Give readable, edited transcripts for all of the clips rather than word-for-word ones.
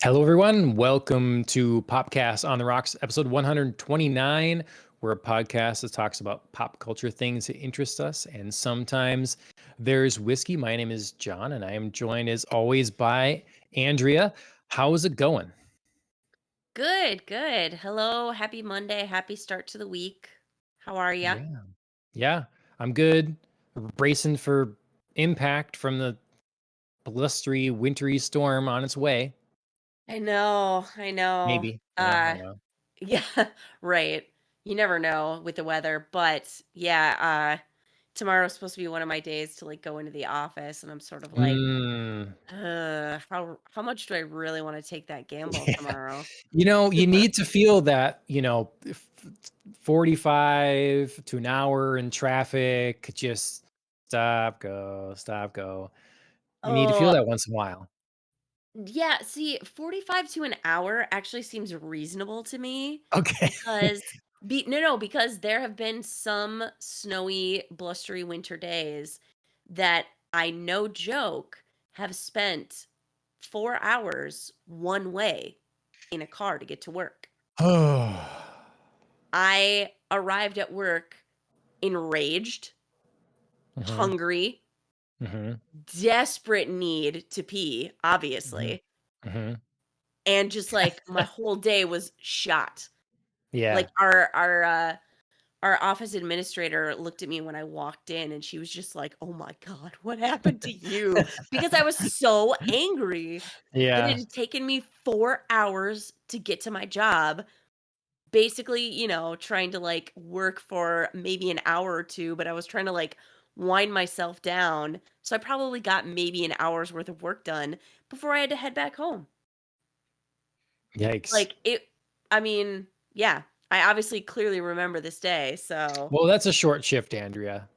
Hello, everyone. Welcome to Popcast on the Rocks, episode 129. We're a podcast that talks about pop culture things that interest us, and sometimes there's whiskey. My name is John, and I am joined, as always, by Andrea. How's it going? Good, good. Hello, happy Monday, happy start to the week. How are ya? Yeah, I'm good. Bracing for impact from the blustery, wintry storm on its way. I know, I know. Maybe. I know. Yeah, right. You never know with the weather, but yeah, tomorrow's supposed to be one of my days to like go into the office and I'm sort of like, Mm. how much do I really want to take that gamble Yeah. tomorrow? You need to feel that, 45 to an hour in traffic, just stop, go, stop, go. You need to feel Oh, that once in a while. yeah, see, 45 to an hour actually seems reasonable to me Okay. because no, because there have been some snowy, blustery winter days that I no joke have spent 4 hours one way in a car to get to work. Oh. I arrived at work enraged, Mhm, hungry, mhm, desperate need to pee, mhm, obviously, mhm. and just like my whole day was shot. Yeah. Like our office administrator looked at me when I walked in and she was just like, "Oh my god, what happened to you?" Because I was so angry that it Yeah. had taken me 4 hours to get to my job, basically, trying to like work for maybe an hour or 2, but I was trying to like wind myself down. So I probably got maybe an hour's worth of work done before I had to head back home. Yikes. Like it I mean, yeah, I obviously clearly remember this day, so Well, that's a short shift, Andrea.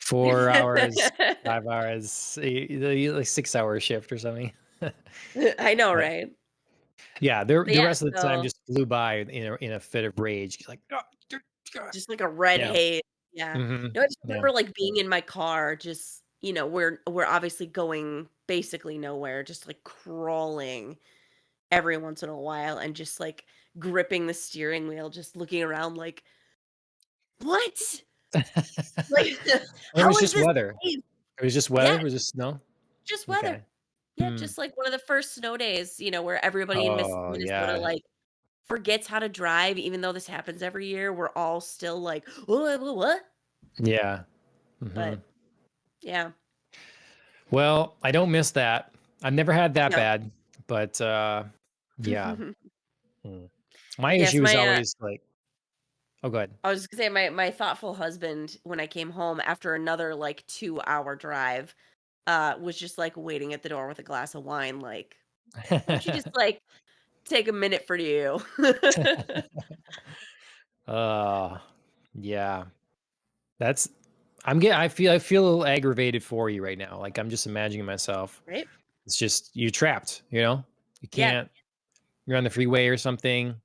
4 hours, 5 hours, like 6-hour shift or something. I know, But right? yeah, the But the yeah, rest of the time so just flew by in a fit of rage. Like, "Oh, dude, God." just like a red Yeah. haze. Yeah. Mhm. No, I just Yeah. remember like being in my car, just we're obviously going basically nowhere, just like crawling every once in a while and just like gripping the steering wheel, just looking around like, what? Like, It how was is just this weather. safe? It was just Yeah, weather? It was just snow? just weather. Okay. Yeah, Hmm. just like one of the first snow days, where everybody in Oh, Minnesota yeah. like forgets how to drive, even though this happens every year. We're all still like, what? Yeah. But Mhm. yeah. Well, I don't miss that. I've never had that Yep. bad, but, yeah. Mm. My Yes, issue is always like oh, go ahead. I was gonna say my thoughtful husband, when I came home after another like 2-hour drive, was just like waiting at the door with a glass of wine, like, why don't you just like take a minute for you? Oh, yeah. That's I feel a little aggravated for you right now. Like, I'm just imagining myself. Right? It's just you're trapped, you know? You Yeah, can't you're on the freeway or something.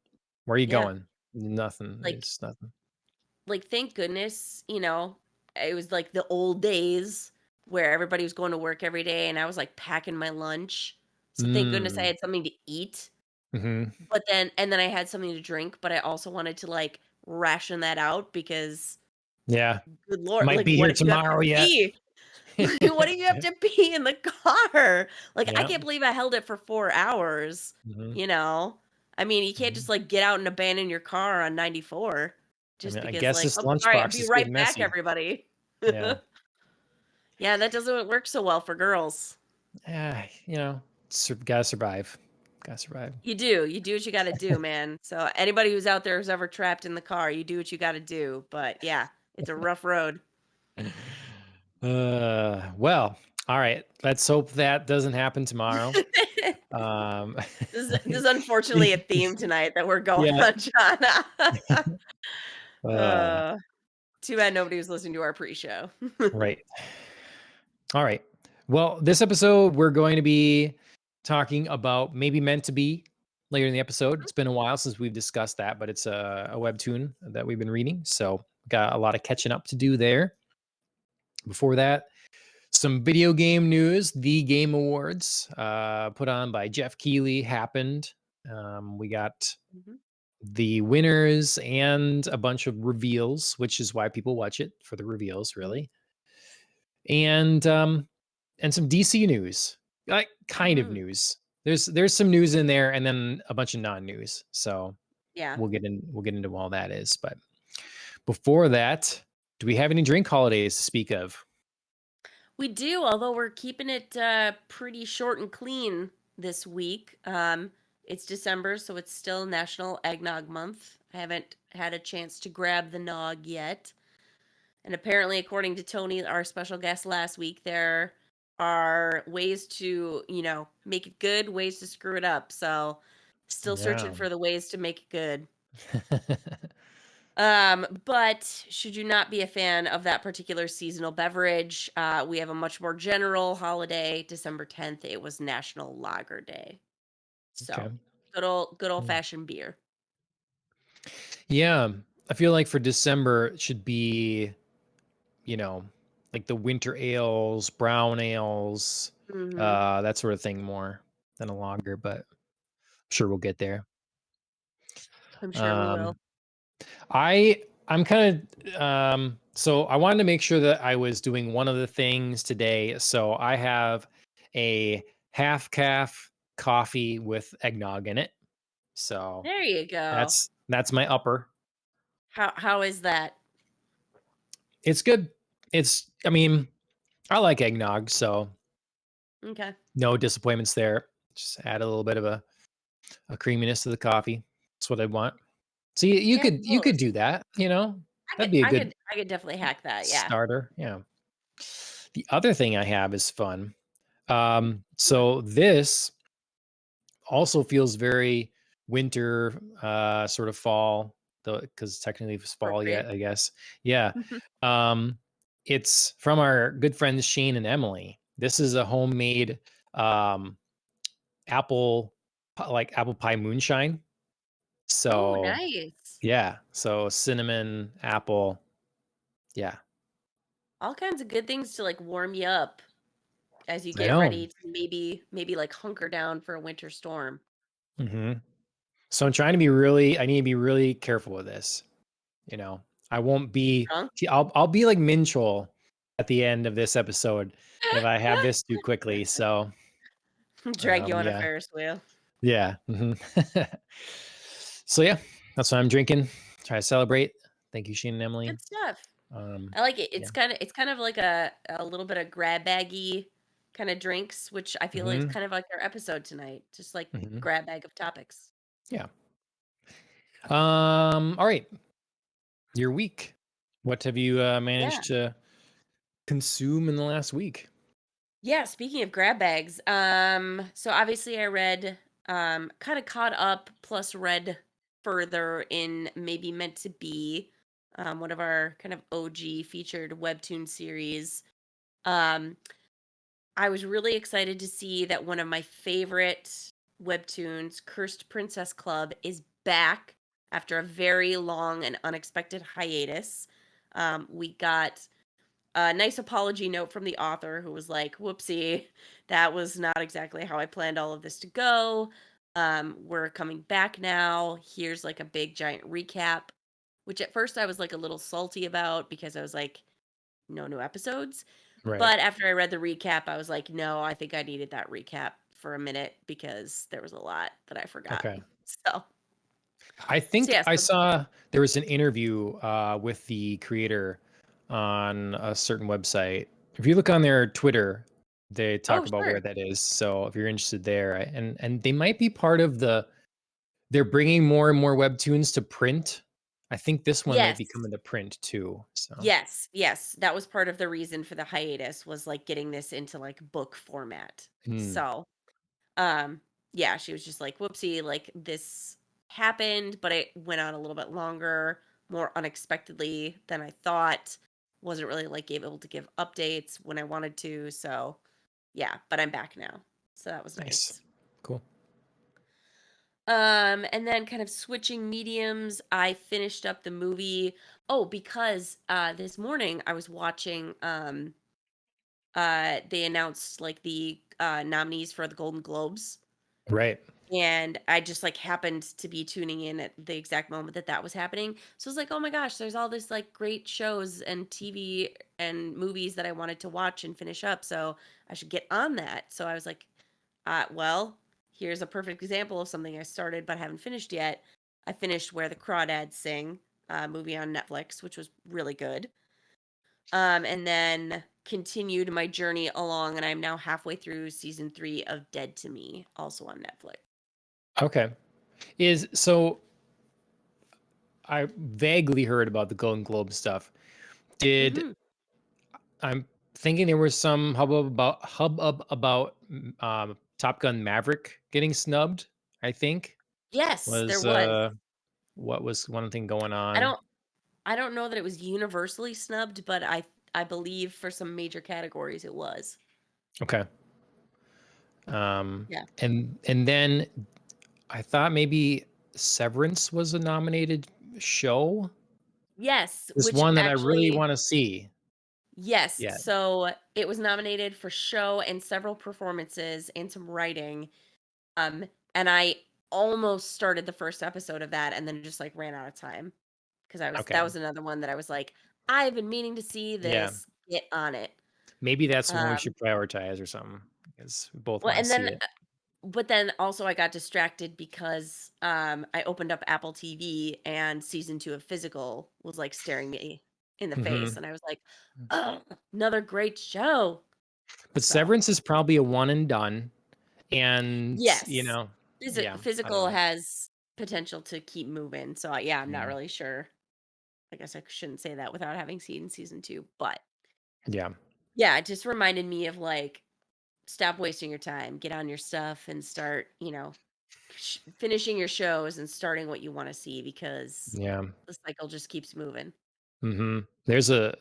Where are you yeah. going? Nothing. Like It's nothing. thank goodness, it was like the old days where everybody was going to work every day and I was like packing my lunch. So thank goodness I Mm. had something to eat. Mhm. But then I had something to drink, but I also wanted to like ration that out because Yeah. good lord, Might like be what here if you have to tomorrow yet. pee? What if you have to pee in the car? Like, I Yeah. can't believe I held it for 4 hours, Mhm. you know? I mean, you can't just, Mhm. like, get out and abandon your car on 94 I just mean, I because, guess like, this "Oh, sorry, I'll lunchbox be is right getting back, messy. everybody." Yeah. Yeah, that doesn't work so well for girls. Gotta survive. Gotta survive. You do what you gotta do, man. So, anybody who's out there who's ever trapped in the car, you do what you gotta do, but yeah, it's a rough road. Well, all right. Let's hope that doesn't happen tomorrow. Um, This is unfortunately a theme tonight that we're going yeah. on, John. Uh, Uh, Too bad nobody was listening to our pre-show. right. All right. Well, this episode, we're going to be talking about maybe meant to be later in the episode. It's been a while since we've discussed that, but it's a webtoon that we've been reading. So, got a lot of catching up to do there. Before that, Some video game news. The Game Awards, put on by Jeff Keighley, happened. We got Mhm. the winners and a bunch of reveals, which is why people watch it for the reveals, Mhm. really. And some DC news, like kind of Mhm. news. There's some news in there, and then a bunch of non-news. So Yeah. we'll get into all that is. But before that, do we have any drink holidays to speak of? We do, although we're keeping it pretty short and clean this week. It's December, so it's still National Eggnog Month. I haven't had a chance to grab the nog yet. And apparently, according to Tony, our special guest last week, there are ways to, make it good, ways to screw it up. So, still searching Yeah. for the ways to make it good. But should you not be a fan of that particular seasonal beverage, we have a much more general holiday, December 10th. It was National Lager Day. Okay. So, good old Mm. fashioned beer. Yeah. I feel like for December it should be, you know, like the winter ales, brown ales, Mhm. that sort of thing more than a lager, but I'm sure we'll get there. I'm sure we will. Um, I'm kind of so I wanted to make sure that I was doing one of the things today. So I have a half calf coffee with eggnog in it. So There you go. that's my upper. How is that? It's good. I mean, I like eggnog, so Okay. no disappointments there. Just add a little bit of a creaminess to the coffee. That's what I want. See, Yeah, you could totally. do that, you know? I That'd could be a I good could I could definitely hack that. Yeah. starter. Yeah. The other thing I have is fun. Mm, what? So this also feels very winter, sort of fall, though, because technically it's fall Appropriate. yet, I guess. Yeah. Um, it's from our good friends Shane and Emily. This is a homemade um like apple pie moonshine. Oh, So nice. yeah, so cinnamon, apple. Yeah, All kinds of good things to like warm you up as you I get know. ready to maybe like hunker down for a winter storm. Hmm. So I need to be really careful with this. You know, I won't be, Drunk? see, I'll be like Minchel at the end of this episode if I have this too quickly. So, Drag you on a yeah, Ferris wheel. yeah. So yeah, that's what I'm drinking. Try to celebrate. Thank you, Shane and Emily. Good stuff. Um, I like it. yeah. It's kind of like a little bit of grab baggy kind of drinks, which I feel is Hmm. kind of like our episode tonight. Just like Hmm. grab bag of topics. Yeah. All right. Your week. What have you Yeah. managed to consume in the last week? Yeah, speaking of grab bags, so obviously I read, kind of caught up plus read further in maybe meant to be, one of our kind of OG featured webtoon series. Um, I was really excited to see that one of my favorite webtoons, Cursed Princess Club, is back after a very long and unexpected hiatus. We got a nice apology note from the author who was like, "Whoopsie, that was not exactly how I planned all of this to go. We're coming back now. Here's like a big giant recap," which at first I was like a little salty about because I was like, no new episodes. Right. But after I read the recap, I was like, no, I think I needed that recap for a minute because there was a lot that I forgot. Okay. So, I so think yeah, I so saw there was an interview with the creator on a certain website. If you look on their Twitter, they talk oh about where sure. that is. So if you're interested there, and they might be part of they're bringing more and more webtoons to print. I think this one might Yes. be coming to print too. So, Yes. That was part of the reason for the hiatus was like getting this into like book format. hmm, So, um, yeah, she was just like, whoopsie, like this happened, but it went on a little bit longer, more unexpectedly than I thought. Wasn't really like able to give updates when I wanted to. So, yeah, but I'm back now. So that was nice, nice. cool. And then kind of switching mediums, I finished up the movie. Oh, because this morning I was watching they announced like the nominees for the Golden Globes. Right. And I just like happened to be tuning in at the exact moment that that was happening. So I was like, oh my gosh, there's all this like great shows and TV and movies that I wanted to watch and finish up. So I should get on that. So I was like, well, here's a perfect example of something I started but haven't finished yet. I finished Where the Crawdads Sing, movie on Netflix, which was really good. And then continued my journey along, and I'm now halfway through season 3 of Dead to Me, also on Netflix. Okay. Is so I vaguely heard about the Golden Globe stuff. Did Mhm. I'm thinking there was some hubbub about Top Gun Maverick getting snubbed, I think Yes, there was was. what was one thing going I on. don't I don't know that it was universally snubbed, but I believe for some major categories it was. Okay. Um Yeah. and then I thought maybe Severance was a nominated show. Yes, This which one that I really actually want to see. yes, Yeah. so it was nominated for show and several performances and some writing. Um, and I almost started the first episode of that and then just like ran out of time because I was that Okay. was another one that I was like, I've been meaning to see Yeah. this. Get on it. Maybe that's one we Um, should prioritize or something because we both well, want to and see then it. but then also I got distracted because I opened up Apple TV and season 2 of Physical was like staring me in the face, Mhm. and I was like, oh, another great show. But So Severance is probably a one and done, and, yes, yeah, I don't Physical know. has potential to keep moving. So yeah, I'm not Mm, really sure. I guess I shouldn't say that without having seen season 2, but yeah, yeah, it just reminded me of like stop wasting your time, get on your stuff, and start, finishing your shows and starting what you want to see because yeah, the cycle just keeps moving. mhm. There's a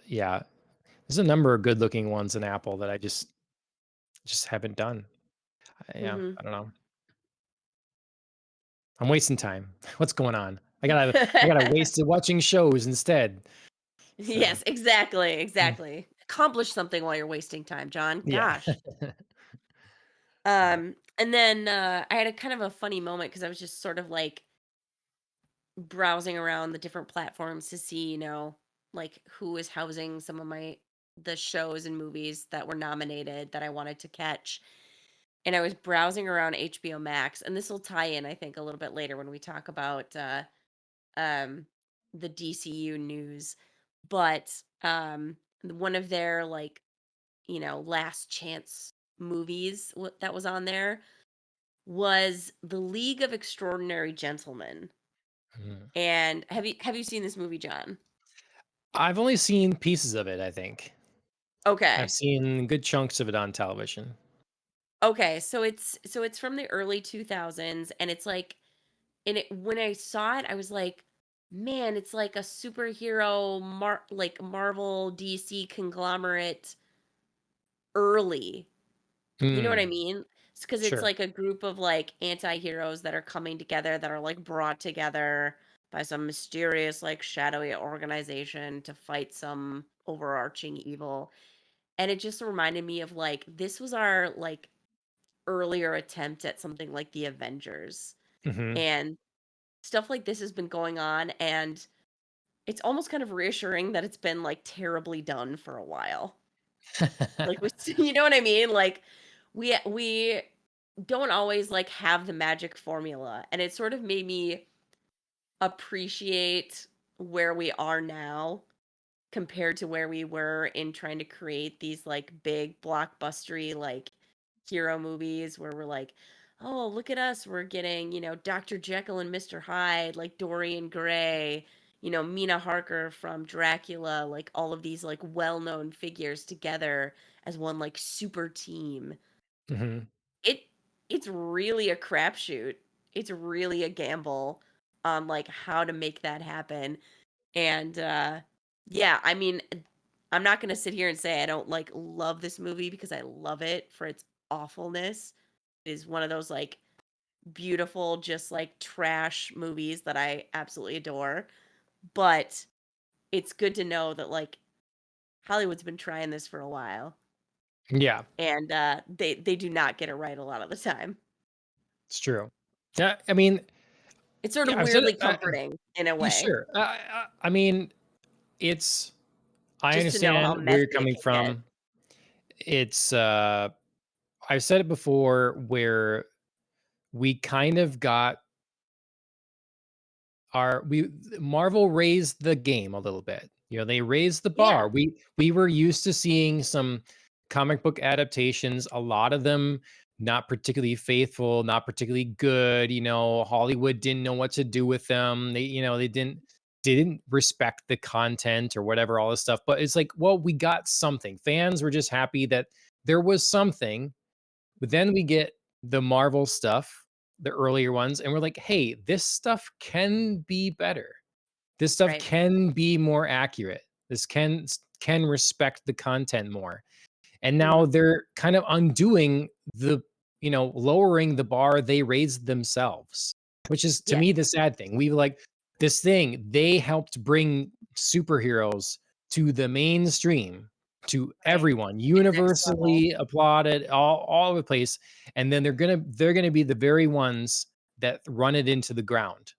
number of good-looking ones in Apple that I just haven't done. Yeah, Hmm. I don't know. I'm wasting time. What's going on? I gotta waste it watching shows instead. So, Yes, exactly, mm, exactly. Accomplish something while you're wasting time, John. yeah. Gosh. Yeah. And then I had a kind of a funny moment because I was just sort of like browsing around the different platforms to see, like who is housing some of the shows and movies that were nominated that I wanted to catch. And I was browsing around HBO Max, and this will tie in, I think, a little bit later when we talk about um the DCU news. But one of their like, last chance movies that was on there was The League of Extraordinary Gentlemen. Mhm. And have you seen this movie, John? I've only seen pieces of it, I think. I've Okay. seen good chunks of it on television. Okay, so it's from the early 2000s, and it's like, and when I saw it, I was like, man, it's like a superhero like Marvel DC conglomerate early. You know what I Mm, mean? It's because it's sure. like a group of like anti-heroes that are coming together, that are like brought together by some mysterious like shadowy organization to fight some overarching evil. And it just reminded me of like this was our like earlier attempt at something like the Avengers. Mhm. And stuff like this has been going on, and it's almost kind of reassuring that it's been like terribly done for a while. Like you know what I mean? Like we don't always like have the magic formula, and it sort of made me appreciate where we are now compared to where we were in trying to create these like big blockbustery like hero movies where we're like, oh, look at us, we're getting, Dr. Jekyll and Mr. Hyde, like Dorian Gray, Mina Harker from Dracula, like all of these like well-known figures together as one like super team. Mhm. It it's really a crapshoot. It's really a gamble on like how to make that happen. And yeah, I mean, I'm not going to sit here and say I don't like love this movie because I love it for its awfulness. It is one of those like beautiful just like trash movies that I absolutely adore. But it's good to know that like Hollywood's been trying this for a while. Yeah, and they do not get it right a lot of the time. it's true. Yeah, I mean, It's sort of yeah, I've said weirdly it. comforting in a Yeah, way, sure. I mean, it's. I just to know how understand where you're messy it coming can get. from. It's. I've said it before, where we kind of got our we Marvel raised the game a little bit. You know, they raised the Yeah, bar. We were used to seeing some comic book adaptations, a lot of them not particularly faithful, not particularly good. You know, Hollywood didn't know what to do with them. They didn't respect the content or whatever, all this stuff. But it's like, well, we got something. Fans were just happy that there was something. But then we get the Marvel stuff, the earlier ones, and we're like, "Hey, this stuff can be better. This stuff right. can be more accurate. This can respect the content more." And now Mhm. they're kind of undoing lowering the bar they raised themselves, which is to Yeah, me the sad thing. We like this thing, they helped bring superheroes to the mainstream, to right. everyone, To the next level. universally applauded all over the place. And then they're gonna be the very ones that run it into the ground.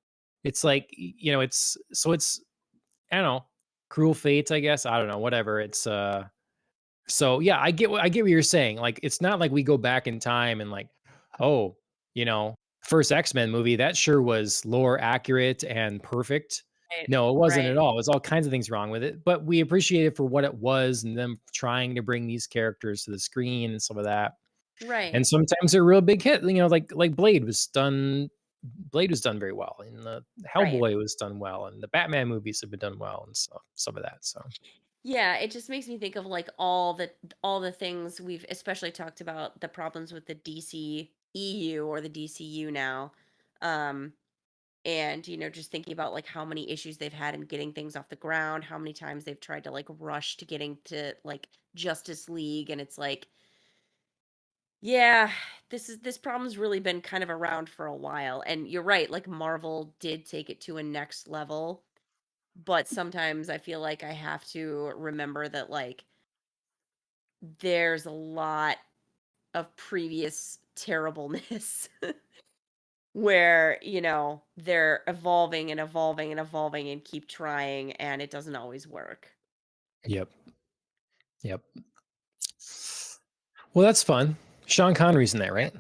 It's like, it's I don't know, cruel fate, I guess. I don't know, whatever. So yeah, I get what you're saying. Like, it's not like we go back in time and like, oh, first X-Men movie, that sure was lore accurate and perfect. Right, No, it wasn't right, at all. There's all kinds of things wrong with it, but we appreciate it for what it was and them trying to bring these characters to the screen and some of that. right. And sometimes they're a real big hit, like Blade was done very well, and the Right. Hellboy was done well, and the Batman movies have been done well, and so some of that. So Yeah, it just makes me think of like all the things we've especially talked about the problems with the DC EU or the DCU now. Um and just thinking about like how many issues they've had in getting things off the ground, how many times they've tried to like rush to getting to like Justice League, and it's like, yeah, this problem's really been kind of around for a while. And you're right, like Marvel did take it to a next level, but sometimes I feel like I have to remember that like there's a lot of previous terribleness where, they're evolving and evolving and evolving and keep trying, and it doesn't always work. yep, yep. Well, that's fun. Sean Connery's in that, Yeah. right?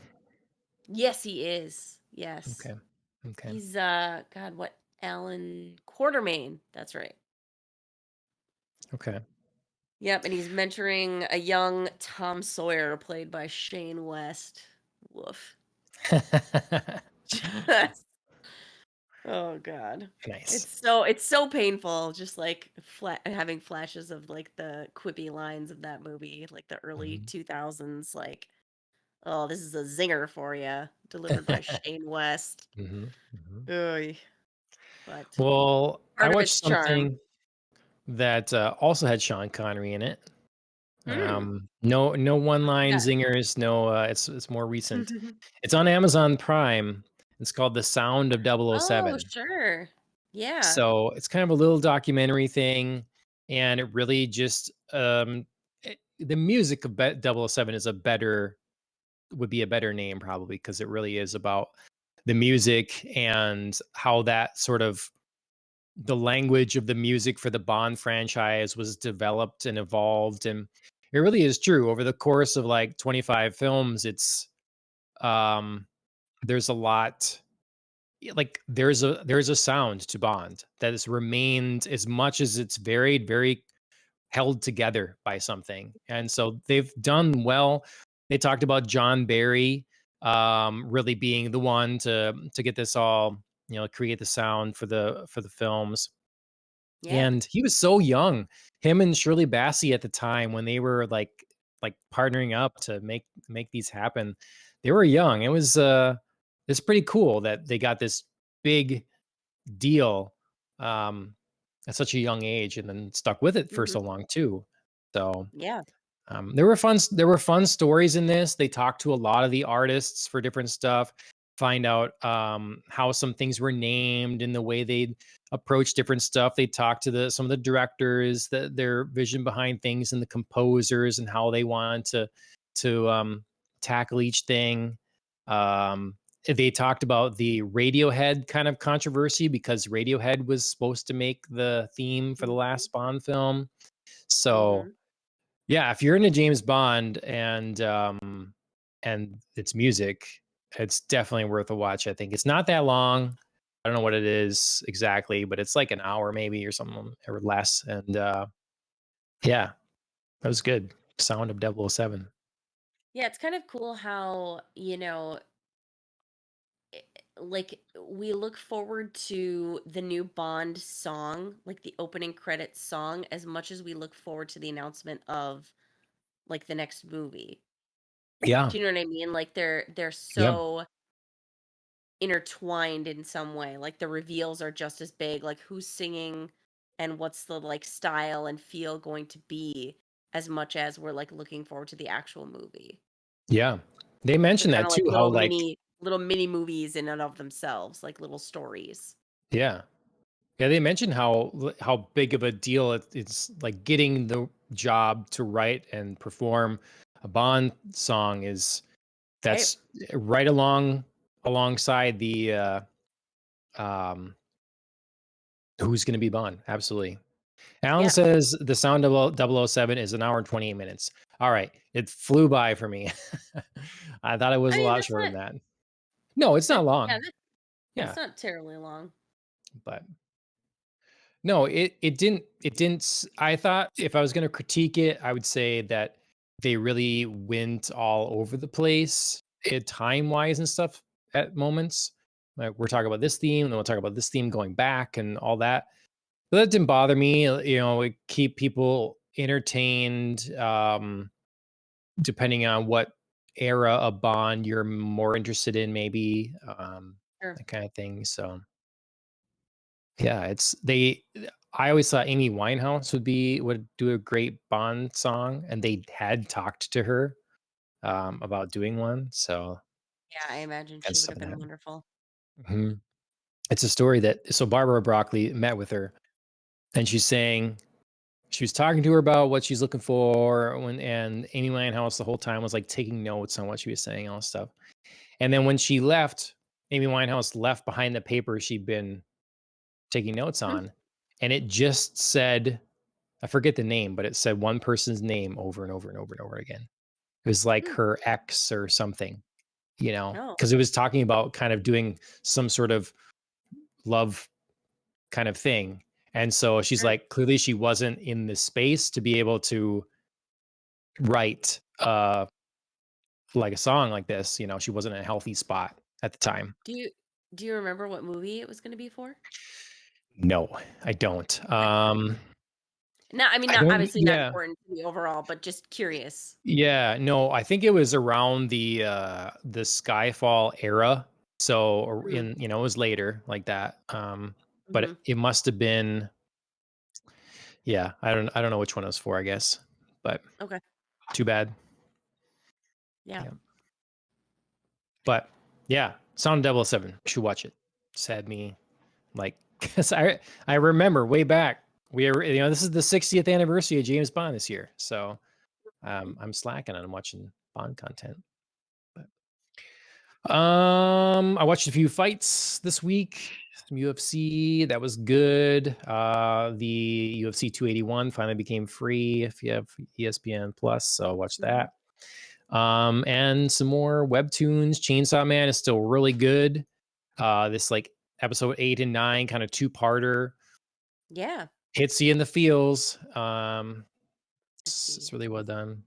Yes, he is. Yes. Okay. Okay. He's God, what, Alan Quartermain. That's right. Okay. Yep, and he's mentoring a young Tom Sawyer played by Shane West. Woof. Oh god. Nice. It's so painful just like having flashes of like the quippy lines of that movie, like the early Mhm. 2000s, like, "Oh, this is a zinger for you," delivered by Shane West. Mhm, mhm. Oy, but Well, I part of its watched charm. something that, also had Sean Connery in it. Mm. No one-line Yeah. zingers, no, it's more recent. It's on Amazon Prime. It's called The Sound of Oh, 007. sure. Yeah. So, it's kind of a little documentary thing, and it really just, the music of 007 would be a better name probably, because it really is about the music and how that sort of the language of the music for the Bond franchise was developed and evolved. And it really is true over the course of like 25 films. Um there's a lot, like there's a sound to Bond that has remained, as much as it's varied, very held together by something. And so they've done well. They talked about John Barry really being the one to get this all, create the sound for the films. Yeah. And he was so young. Him and Shirley Bassey at the time, when they were like partnering up to make these happen, they were young. It's pretty cool that they got this big deal um at such a young age, and then stuck with it for so Mhm. long too. So Yeah. there were fun stories in this. They talked to a lot of the artists for different stuff. find out how some things were named and the way they approach different stuff. They talked to some of the directors, their vision behind things, and the composers and how they wanted to tackle each thing. They talked about the Radiohead kind of controversy because Radiohead was supposed to make the theme for the Mhm. last Bond film. So Mhm. yeah, if you're into James Bond and it's music, it's definitely worth a watch. I think it's not that long. I don't know what it is exactly, but it's like an hour maybe or something or less. And yeah, that was good. Sound of 007. Yeah, it's kind of cool how, like we look forward to the new Bond song, like the opening credits song, as much as we look forward to the announcement of like the next movie. Yeah. Do you know what I mean? Like they're Yeah. so intertwined in some way. Like the reveals are just as big, like who's singing and what's the like style and feel going to be, as much as we're like looking forward to the actual movie. Yeah. They They're mentioned kind that of like too, how like, little mini movies in and of themselves, like little stories. yeah. Yeah, they mentioned how big of a deal it's like getting the job to write and perform a Bond song is Right. that's right alongside the um who's going to be Bond. Absolutely. Alan Yeah. says the sound of 007 is an hour and 28 minutes. All right, it flew by for me. I thought it was I a mean, lot that's shorter not than that. No, it's not that yeah, long. that's Yeah, not terribly long. but no, I thought if I was going to critique it, I would say that they really went all over the place, time wise and stuff at moments. Like we're talking about this theme, and then we'll talk about this theme going back and all that. But that didn't bother me. It keep people entertained, depending on what era of Bond you're more interested in, maybe Sure. that kind of thing. So yeah, it's they. I always thought Amy Winehouse would do a great Bond song, and they had talked to her about doing one. So Yeah, I imagine she that's would have something been that wonderful. mhm. It's a story that Barbara Broccoli met with her, and she's saying she was talking to her about what she's looking for and Amy Winehouse the whole time was like taking notes on what she was saying, all this stuff. And then when she left, Amy Winehouse left behind the paper she'd been taking notes Hmm. on, and it just said, I forget the name, but it said one person's name over and over and over and over again. It was like Hmm. her ex or something, Oh. because it was talking about kind of doing some sort of love kind of thing. And so she's Sure. like, clearly she wasn't in the space to be able to write like a song like this. She wasn't in a healthy spot at the time. Do you do you remember what movie it was going to be for? No, I don't. Okay. No, I mean, I not don't. obviously not Yeah, important to the overall, but just curious. yeah. No, I think it was around the Skyfall era. So, or Mm, it was later like that. But mhm. it must have been. Yeah, I don't know which one it was for. I guess, but Okay. too bad. Yeah. Yeah, but yeah, Sound 007. You should watch it. Sad me. Like, cause I remember way back this is the 60th anniversary of James Bond this year, so Mm. I'm slacking on watching Bond content. But I watched a few fights this week. Some UFC that was good. The UFC 281 finally became free if you have ESPN Plus, so watch Mhm. that. And some more Webtoons. Chainsaw Man is still really good. This like episode 8 and 9 kind of two-parter Yeah. hits you in the feels. I It's see. really well done.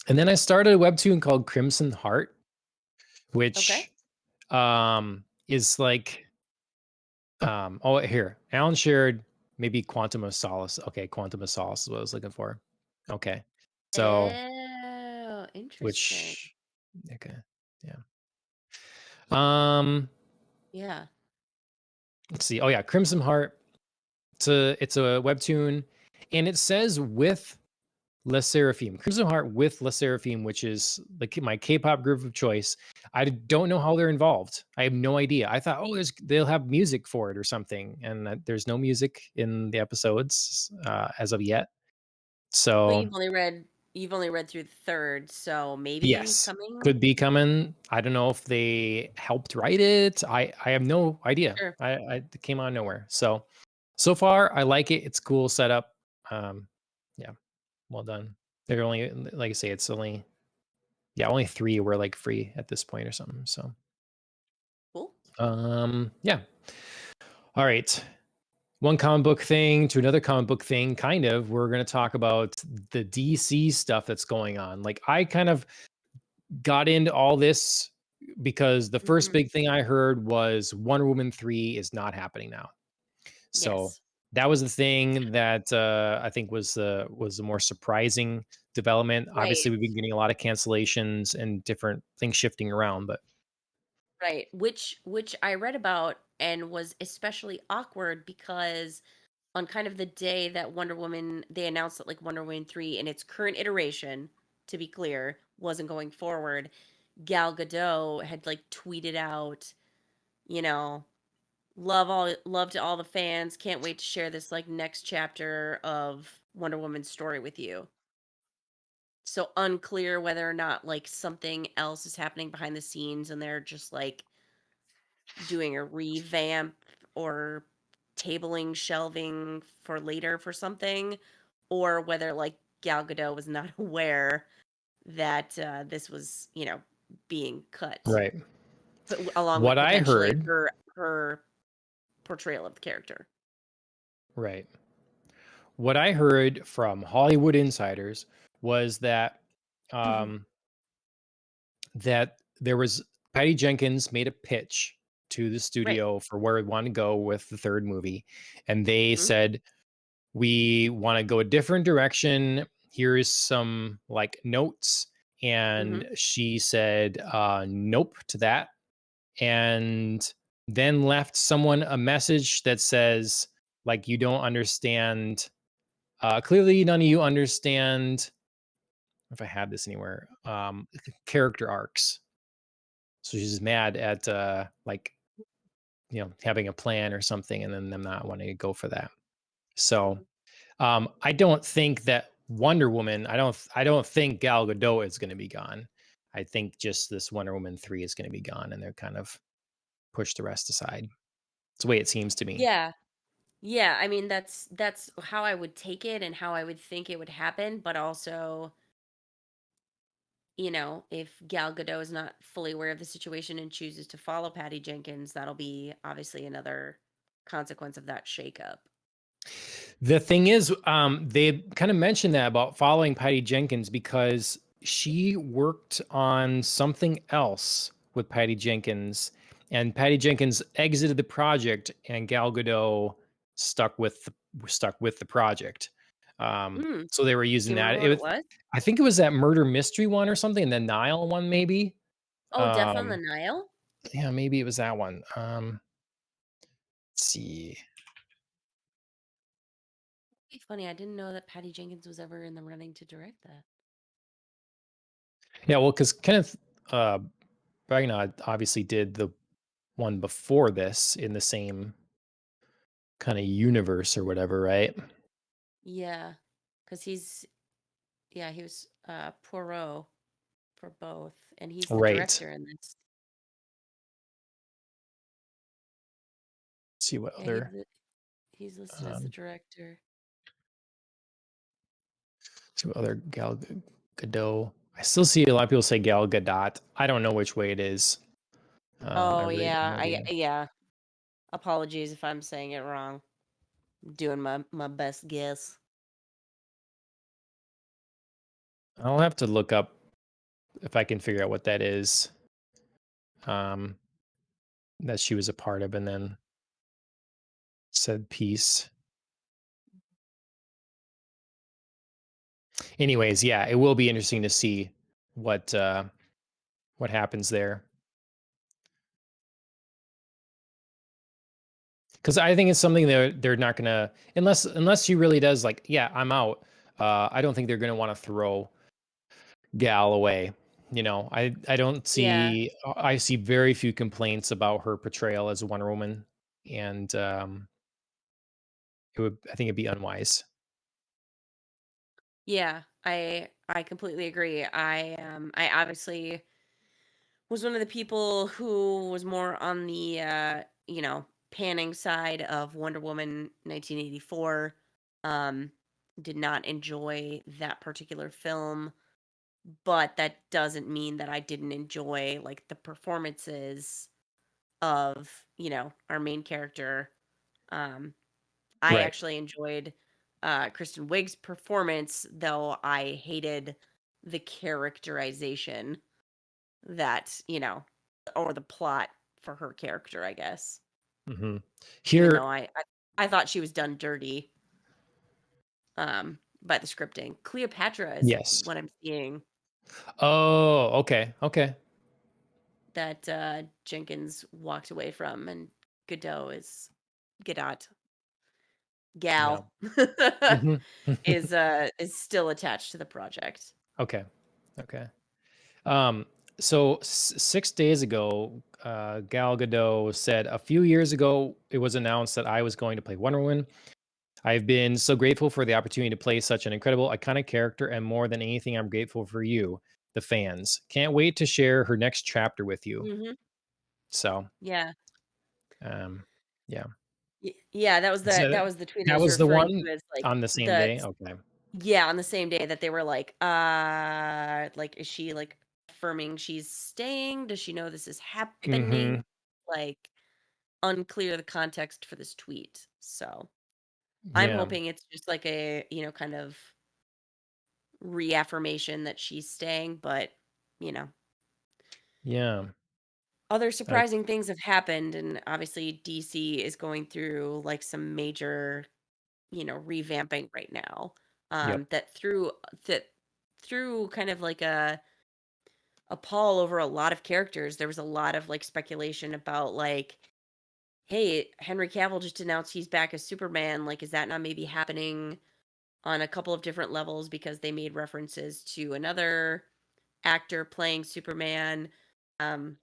And then I started a webtoon called Crimson Heart, Okay. which is like oh, here. Alan shared maybe Quantum of Solace. Okay, Quantum of Solace is what I was looking for. Okay. So Oh, interesting. which okay. Yeah. Um Yeah. let's see. Oh yeah, Crimson Heart. It's a webtoon and it says with Les Seraphim, Crimson Heart with Les Seraphim, which is like my K-pop group of choice. I don't know how they're involved. I have no idea. I thought, oh, they'll have music for it or something, and there's no music in the episodes as of yet. But So you've only read through the third, so maybe yes, coming? could be coming. I don't know if they helped write it. I have no idea. Sure. I it came out of nowhere. So far I like it. It's cool setup. Yeah, well done. They're only like I say, it's only only 3 were like free at this point or something. So Cool. yeah. All right. One comic book thing to another comic book thing, kind of. We're gonna talk about the DC stuff that's going on. Like I kind of got into all this because the first Mhm. big thing I heard was Wonder Woman 3 is not happening now. So Yes. that was the thing that I think was the more surprising development. Right. Obviously, we've been getting a lot of cancellations and different things shifting around, but Right. Which I read about and was especially awkward because on kind of the day that Wonder Woman they announced that like Wonder Woman 3 in its current iteration, to be clear, wasn't going forward, Gal Gadot had like tweeted out, you know, love to all the fans, can't wait to share this like next chapter of Wonder Woman's story with you. So unclear whether or not like something else is happening behind the scenes and they're just like doing a revamp or tabling shelving for later for something, or whether like Gal Gadot was not aware that this was, being cut, right. but along What with I potentially heard, her portrayal of the character. right. What I heard from Hollywood insiders was that Mhm. um that there was Patty Jenkins made a pitch to the Right. studio for where we want to go with the third movie, and they Mhm. said we want to go a different direction. Here is some like notes. And Mhm. she said, nope to that. And then left someone a message that says, like, you don't understand. Clearly, none of you understand. If I had this anywhere, character arcs. So she's mad at like having a plan or something, and then them not wanting to go for that. So Mhm. I don't think that Wonder Woman. I don't think Gal Gadot is going to be gone. I think just this Wonder Woman 3 is going to be gone, and they're kind of push the rest aside. It's the way it seems to me. Yeah. Yeah, I mean that's how I would take it and how I would think it would happen, but also, if Gal Gadot is not fully aware of the situation and chooses to follow Patty Jenkins, that'll be obviously another consequence of that shakeup. The thing is, they kind of mentioned that about following Patty Jenkins because she worked on something else with Patty Jenkins, and Patty Jenkins exited the project, and Gal Gadot stuck with the project. Mm. So they were Do using you that. remember what it was? I think it was that murder mystery one or something, the Nile one, maybe. Oh, Death on the Um, Nile? yeah, maybe it was that one. Let's see. Hey, funny, I didn't know that Patty Jenkins was ever in the running to direct that. Yeah, well, because Kenneth uh, Branagh obviously did the one before this in the same kind of universe or whatever, right? Yeah, because he was Poirot for both, and he's the Right. director in this. Let's see what Yeah, other he's listed as the um director. see what other Gadot. I still see a lot of people say Gal Gadot. I don't know which way it is. I Oh, really have yeah, no idea. yeah. Apologies if I'm saying it wrong. Doing my best guess. I'll have to look up if I can figure out what that is. Um, that she was a part of, and then said piece. Anyways, yeah, it will be interesting to see what uh what happens there. Because I think it's something that they're not gonna unless she really does like, yeah, I'm out. I don't think they're going to want to throw Gal away. I don't Yeah. see I see very few complaints about her portrayal as a Wonder Woman, and I think it'd be unwise. Yeah. I completely agree. I obviously was one of the people who was more on the panning side of Wonder Woman 1984. Um did not enjoy that particular film, but that doesn't mean that I didn't enjoy like the performances of, our main character. Um I Right. actually enjoyed Kristen Wiig's performance, though I hated the characterization that, or the plot for her character, I guess. Hmm. Even though Here, I thought she was done dirty by the scripting. Cleopatra is yes. what I'm seeing Oh, okay, okay. that Jenkins walked away from, and Godot is Godot Yeah. Gal Hmm. is still attached to the project. Okay, okay. Um, so 6 days ago, Gal Gadot said, "A few years ago, it was announced that I was going to play Wonder Woman. I've been so grateful for the opportunity to play such an incredible, iconic character, and more than anything, I'm grateful for you, the fans. Can't wait to share her next chapter with you." Mhm. So, Yeah. um, yeah. Yeah, that was So that was the tweet I that was was the referring one to as, like, on the same the day. Okay. yeah, on the same day that they were like, is she, like, affirming she's staying? Does she know this is happening? Hmm. Like, unclear the context for this tweet. So, I'm Yeah. hoping it's just like a, kind of reaffirmation that she's staying, but, you know, Yeah. other I, surprising things have happened, and obviously DC is going through, like, some major, revamping right now. yep. That through kind of like a pall over a lot of characters, there was a lot of like speculation about like, hey, Henry Cavill just announced he's back as Superman. Like, is that not maybe happening on a couple of different levels because they made references to another actor playing Superman? Um,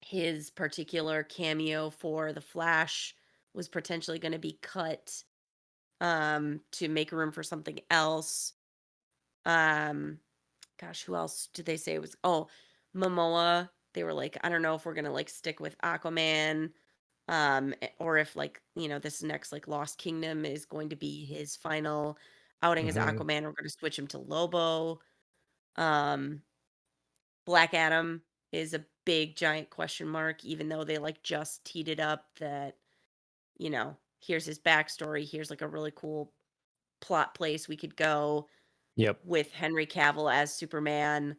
his particular cameo for The Flash was potentially going to be cut to make room for something else. Um Gosh, who else did they say was Momoa. They were like, I don't know if we're gonna like stick with Aquaman, or if like, this next like Lost Kingdom is going to be his final outing as Hmm. Aquaman. We're gonna switch him to Lobo. Um, Black Adam is a big giant question mark, even though they like just teed it up that, here's his backstory, here's like a really cool plot place we could go Yep. with Henry Cavill as Superman.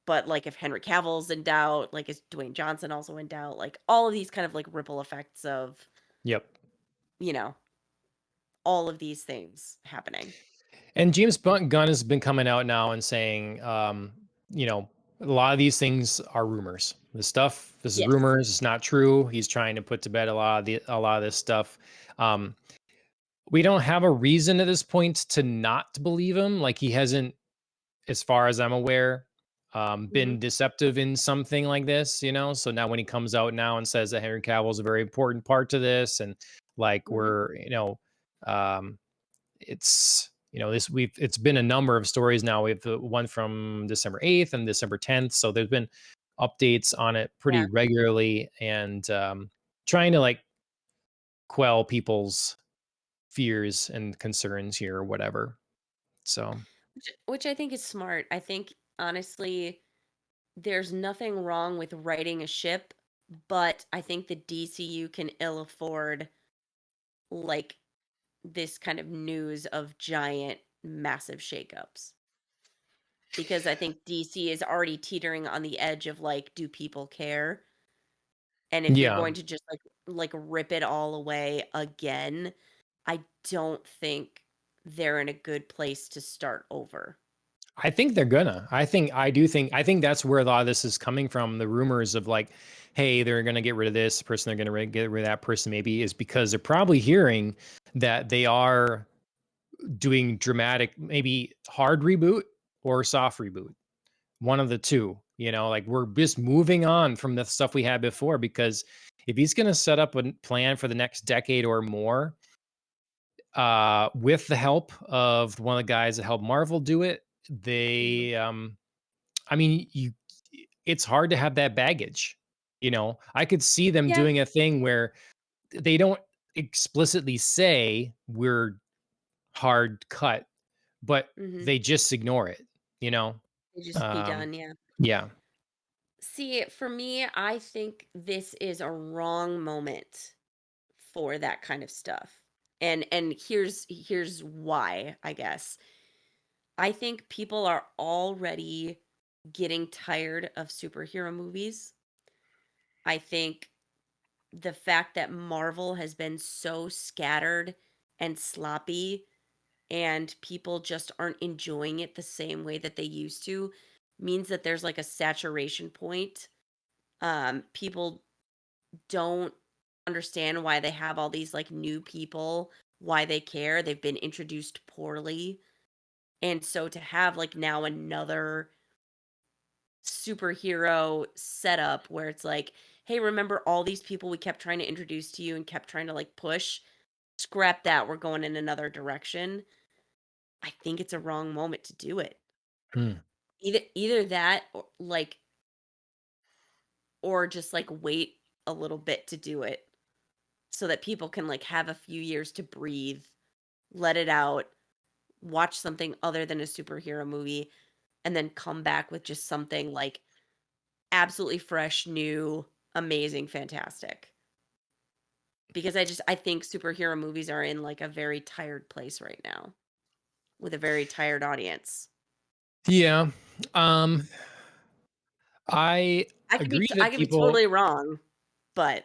But, like, if Henry Cavill's in doubt, like, is Dwayne Johnson also in doubt? Like, all of these kind of, like, ripple effects of, Yep. you know, all of these things happening. And Gunn has been coming out now and saying, a lot of these things are rumors. This is Yes. rumors. It's not true. He's trying to put to bed a lot of this stuff. Um, we don't have a reason at this point to not believe him. Like he hasn't, as far as I'm aware, Mhm, been deceptive in something like this. So now when he comes out now and says that Henry Cavill is a very important part to this, and like mhm. um, it's been a number of stories now. We have the one from December 8th and December 10th. So there's been updates on it pretty Yeah. regularly, and trying to like quell people's fears and concerns here or whatever. So Which I think is smart. I think, honestly, there's nothing wrong with writing a ship, but I think the DCU can ill afford, like, this kind of news of giant, massive shakeups. Because I think DC is already teetering on the edge of, like, do people care? And if you're yeah, going to just, like, rip it all away again, I don't think they're in a good place to start over. I think they're gonna. I think that's where a lot of this is coming from. The rumors of like, hey, they're gonna get rid of this person, they're gonna get rid of that person, maybe is because they're probably hearing that they are doing dramatic, maybe hard reboot or soft reboot. One of the two, like we're just moving on from the stuff we had before because if he's going to set up a plan for the next decade or more, with the help of one of the guys that helped Marvel do it, Mhm. they I mean, it's hard to have that baggage. I could see them Yeah. doing a thing where they don't explicitly say we're hard cut, but Mhm. they just ignore it, you know? They just be Um, done, yeah. yeah. See, for me, I think this is a wrong moment for that kind of stuff. And here's why, I guess. I think people are already getting tired of superhero movies. I think the fact that Marvel has been so scattered and sloppy and people just aren't enjoying it the same way that they used to means that there's like a saturation point. People don't understand why they have all these like new people, why they care. They've been introduced poorly. And so to have like now another superhero setup where it's like, hey, remember all these people we kept trying to introduce to you and kept trying to like push? Scrap that. We're going in another direction. I think it's a wrong moment to do it. Hmm. Either that or just like wait a little bit to do it so that people can like have a few years to breathe, let it out, watch something other than a superhero movie, and then come back with just something like absolutely fresh, new, amazing, fantastic. Because I think superhero movies are in like a very tired place right now with a very tired audience. Yeah. Um, I agree I that could be people totally wrong, but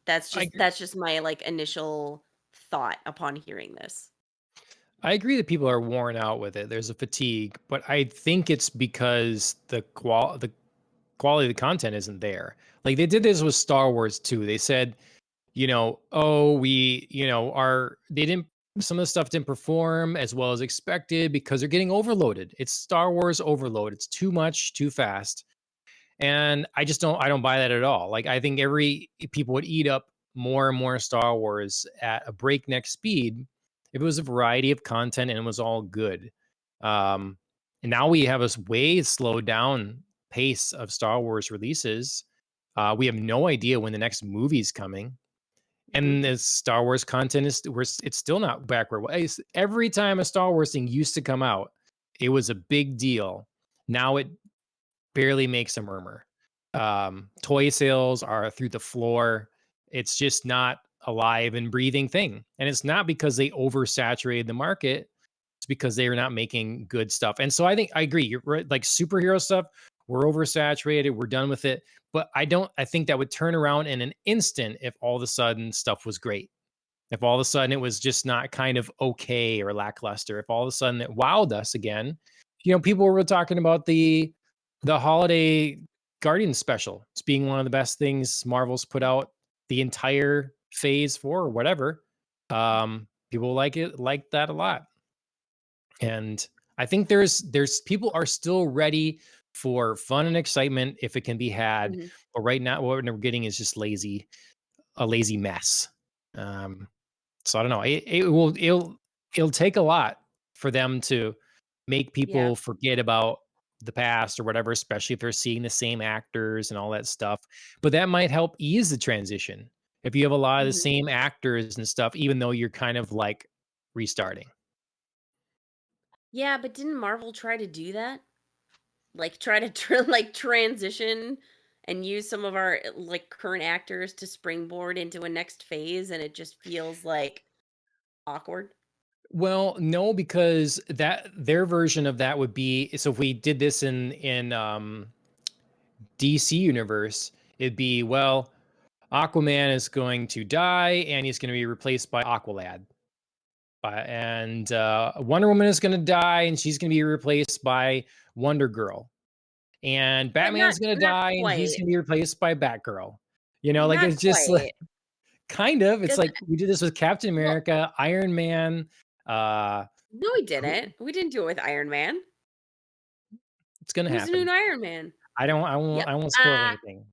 I that's just my like initial thought upon hearing this. I agree that people are worn out with it. There's a fatigue, but I think it's because the quality of the content isn't there. Like they did this with Star Wars too. They said, oh, we, are they didn't some of the stuff didn't perform as well as expected because they're getting overloaded. It's Star Wars overload. It's too much, too fast. And I don't buy that at all. Like I think every people would eat up more and more Star Wars at a breakneck speed if it was a variety of content and it was all good. And now we have a way slowed down pace of Star Wars releases. We have no idea when the next movie's coming. Mhm. And the Star Wars content it's still not back where every time a Star Wars thing used to come out, it was a big deal. Now it barely makes a murmur. Toy sales are through the floor. It's just not a live and breathing thing. And it's not because they oversaturated the market. It's because they are not making good stuff. And so I think I agree. You're right. Like superhero stuff, we're oversaturated. We're done with it. But I think that would turn around in an instant if all of a sudden stuff was great. If all of a sudden it was just not kind of okay or lackluster, if all of a sudden it wowed us again, people were talking about the holiday Guardians special. It's being one of the best things Marvel's put out the entire phase 4 or whatever. People like that a lot. And I think there's people are still ready for fun and excitement if it can be had. Mhm. But right now what we're getting is just a lazy mess. Um, so I don't know. It'll take a lot for them to make Yeah. people forget about the past or whatever, especially if they're seeing the same actors and all that stuff. But that might help ease the transition if you have a lot of the Mhm. same actors and stuff, even though you're kind of like restarting. Yeah, but didn't Marvel try to do that? Like try to like transition and use some of our like current actors to springboard into a next phase and it just feels like awkward. Well, no, because that their version of that would be so if we did this in DC universe, it'd be well, Aquaman is going to die and he's going to be replaced by Aqualad. And Wonder Woman is going to die and she's going to be replaced by Wonder Girl. And But not Batman's going to not die and he's quite. going to be replaced by Batgirl. Like Not it's just like, quite. kind of. It's 'Cause like we did this with Captain well, America, Iron Man, No, we Who- didn't. We didn't do it with Iron Man. It's gonna Who's the new happen. Iron Man? I don't. I won't. Yep. I won't spoil anything.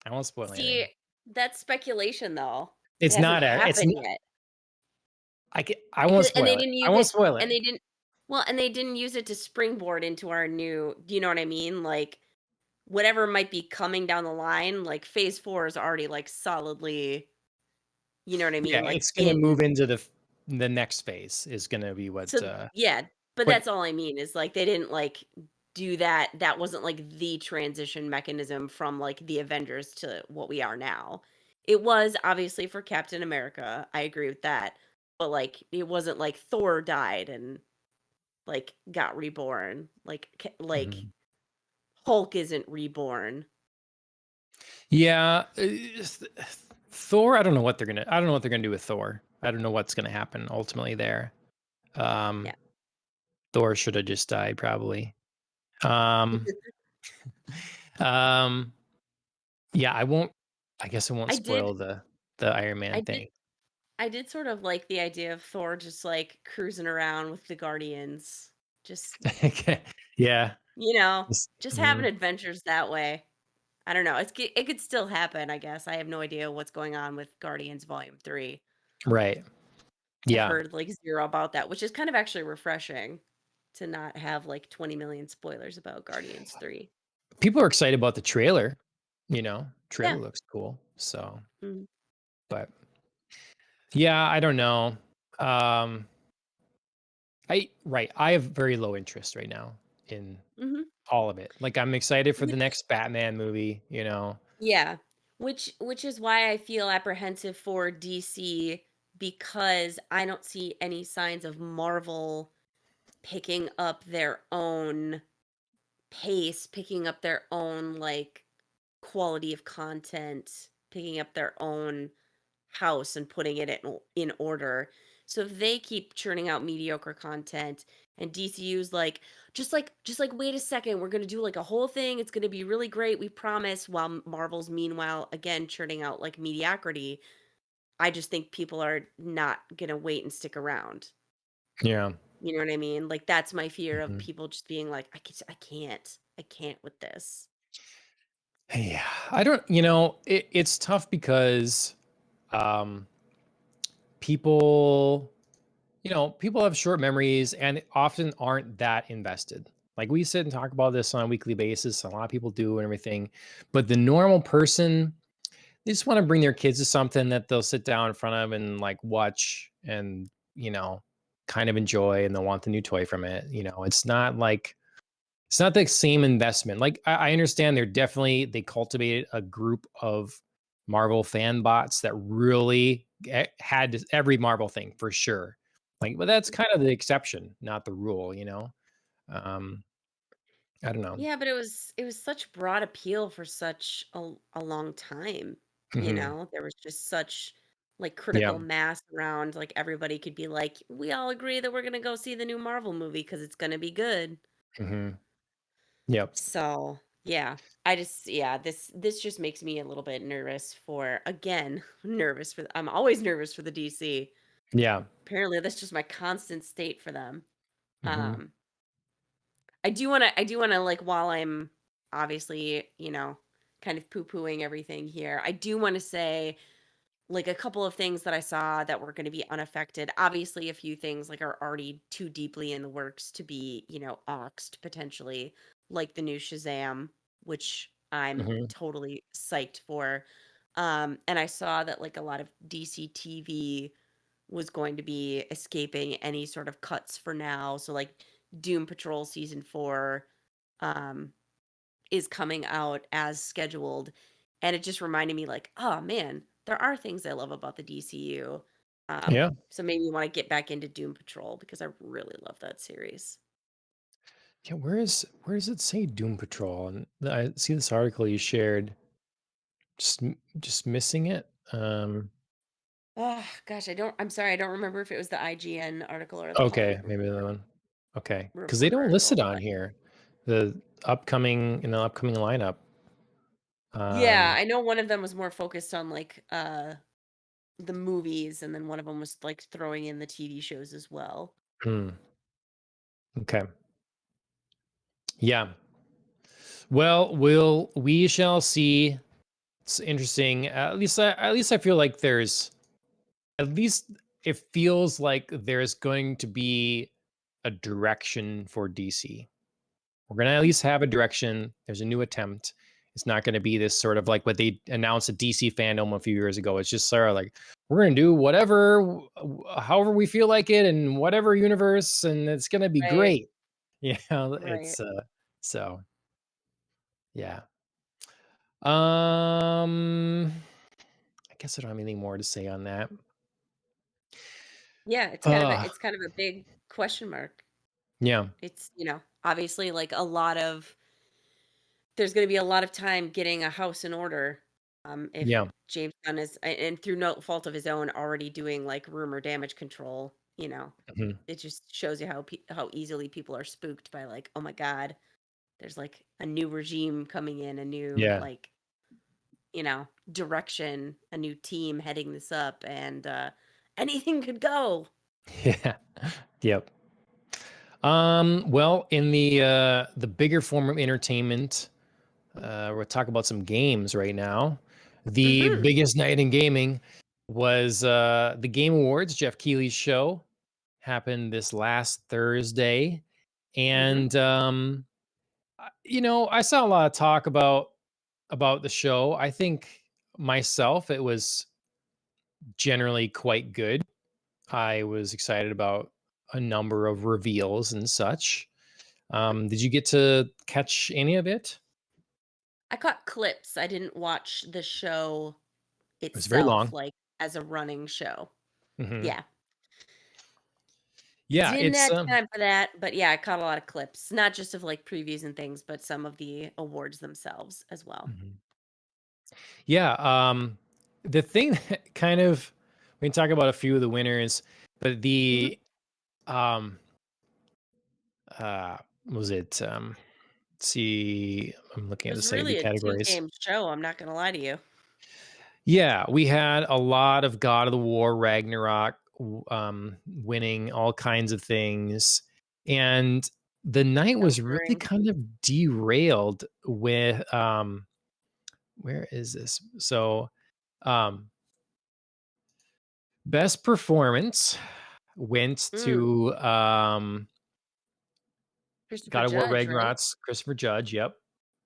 I won't spoil See, anything. that's speculation though. It It's hasn't not a. It's. happened yet. I won't Because and they spoil it. didn't I use won't it spoil it. and they didn't well, and they didn't use it to springboard into our new do you know what I mean? Like, whatever might be coming down the line, like, phase 4 is already, like, solidly, you know what I Yeah, mean? Like, it's gonna in move into the next phase is gonna be what. so yeah, but What. that's all I mean is, like, they didn't, like, do that that wasn't, like, the transition mechanism from, like, the Avengers to what we are now. It was obviously for Captain America, I agree with that, but, like, it wasn't like Thor died and, like, got reborn, like Mhm. Hulk isn't reborn. Yeah, Thor. I don't know what they're gonna. I don't know what they're gonna do with Thor. I don't know what's gonna happen ultimately there. Um, Yeah. Thor should have just died probably. Um, um, yeah, I won't. I guess I won't I did spoil the Iron I Man did thing. I did sort of like the idea of Thor just, like, cruising around with the Guardians, just, Okay. Yeah. you know, Just- just having mhm. adventures that way. I don't know, it could still happen, I guess, I have no idea what's going on with Guardians Volume 3. Right. I've Yeah. heard, like, 0 about that, which is kind of actually refreshing to not have, like, 20,000,000 spoilers about Guardians 3. People are excited about the trailer. Trailer Yeah. looks cool. So, Mhm. but yeah, I don't know. Um, I have very low interest right now in Mhm. all of it. Like I'm excited for the Which next Batman movie. yeah. Which is why I feel apprehensive for DC because I don't see any signs of Marvel picking up their own pace, picking up their own, like, quality of content, picking up their own house and putting it in order. So if they keep churning out mediocre content and DCU's like wait a second, we're going to do like a whole thing, it's going to be really great, we promise, while Marvel's meanwhile again churning out like mediocrity, I just think people are not going to wait and stick around. Yeah. You know what I mean? Like that's my fear of Mhm. people just being like I can't with this. Yeah. I don't. It's tough because um, people people have short memories and often aren't that invested. Like we sit and talk about this on a weekly basis. A lot of people do and everything, but the normal person, they just want to bring their kids to something that they'll sit down in front of and like watch and kind of enjoy, and they'll want the new toy from it. It's not the same investment. Like I understand they cultivated a group of Marvel fan bots that really had every Marvel thing for sure. Like, but that's kind of the exception, not the rule. Um, I don't know. Yeah, but it was such broad appeal for such a long time, Hmm. there was just such, like, Yeah. critical mass around, like, everybody could be like, "We all agree that we're gonna go see the new Marvel movie because it's gonna be good." Hmm. Yep. So, yeah, I just yeah, this just makes me a little bit nervous for again, nervous for I'm always nervous for the DC. Yeah. Apparently, that's just my constant state for them. Hmm. Um I do wanna, like, while I'm obviously, kind of poo-pooing everything here, I do wanna say, like, a couple of things that I saw that were gonna be unaffected. Obviously, a few things, like, are already too deeply in the works to be, axed potentially, like the new Shazam, which I'm Hmm. totally psyched for. And I saw that, like, a lot of DC TV was going to be escaping any sort of cuts for now. So like Doom Patrol season 4 um is coming out as scheduled, and it just reminded me like, "Oh man, there are things I love about the DCU." Yeah. So made me want to get back into Doom Patrol because I really love that series. Yeah. Where does it say Doom Patrol? And I see this article you shared. Just missing it. Oh gosh, I'm sorry, I don't remember if it was the IGN article or the Okay, Hollywood maybe that one. Okay, because they Reporter don't list it article, on but here. The upcoming lineup. yeah, Um, I know one of them was more focused on like the movies, and then one of them was, like, throwing in the TV shows as well. hmm. Okay. Yeah. Well, we shall see. It's interesting. At least I feel like there's at least it feels like there's going to be a direction for DC. We're gonna at least have a direction. There's a new attempt. It's not gonna be this sort of like what they announced at DC fandom a few years ago. It's just sort of like we're gonna do whatever, however we feel like it, in whatever universe, and it's gonna be Right. great. Right. So yeah. Um, I guess I don't have anything more to say on that. Yeah, Uh, it's kind of a big question mark. yeah, It's, obviously like a lot of there's going to be a lot of time getting a house in order. If yeah, James Gunn is and through no fault of his own already doing like rumor damage control, mhm, it just shows you how easily people are spooked by like, oh my god, there's like a new regime coming in, a new yeah, like, direction, a new team heading this up, and anything could go. yeah, yep. Well, in the bigger form of entertainment, we'll talk about some games right now. The Mhm. biggest night in gaming was the Game Awards. Jeff Keighley's show happened this last Thursday, Mhm. and I saw a lot of talk about the show. I think myself, it was generally quite good. I was excited about a number of reveals and such. Did you get to catch any of it? I caught clips. I didn't watch the show It was very itself, long. like, as a running show. Hmm. Yeah. Yeah, Didn't it's have time for that, but, yeah, I caught a lot of clips, not just of, like, previews and things, but some of the awards themselves as well. mhm. Yeah. The thing that kind of we can talk about a few of the winners, but Mhm. um was it let's see, I'm looking It at the was site of the really a categories. two-game show, I'm not gonna lie to you. Yeah, we had a lot of God of the War, Ragnarok, winning all kinds of things, and the night was really Conquering. kind of derailed with where is this? So, um, best performance went Mm, to Christopher God of War Judge, right? Ragnarok's Christopher Judge. Yep,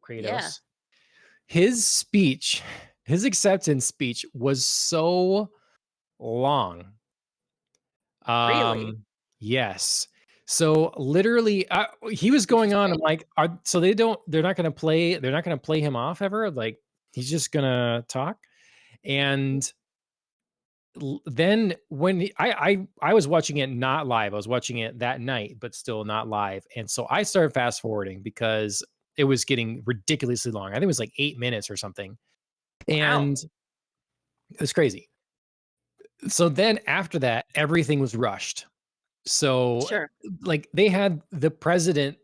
Yeah. Kratos. His speech, his acceptance speech was so long. Really? Um, yes. So literally, he was going on. I'm Interesting. like, they're not gonna play him off ever. Like he's just gonna talk. And then when I was watching it not live, I was watching it that night, but still not live. And so I started fast forwarding because it was getting ridiculously long. I think it was like 8 minutes or something, Wow. and it was crazy. So then after that, everything was rushed. So, Sure. like, they had the president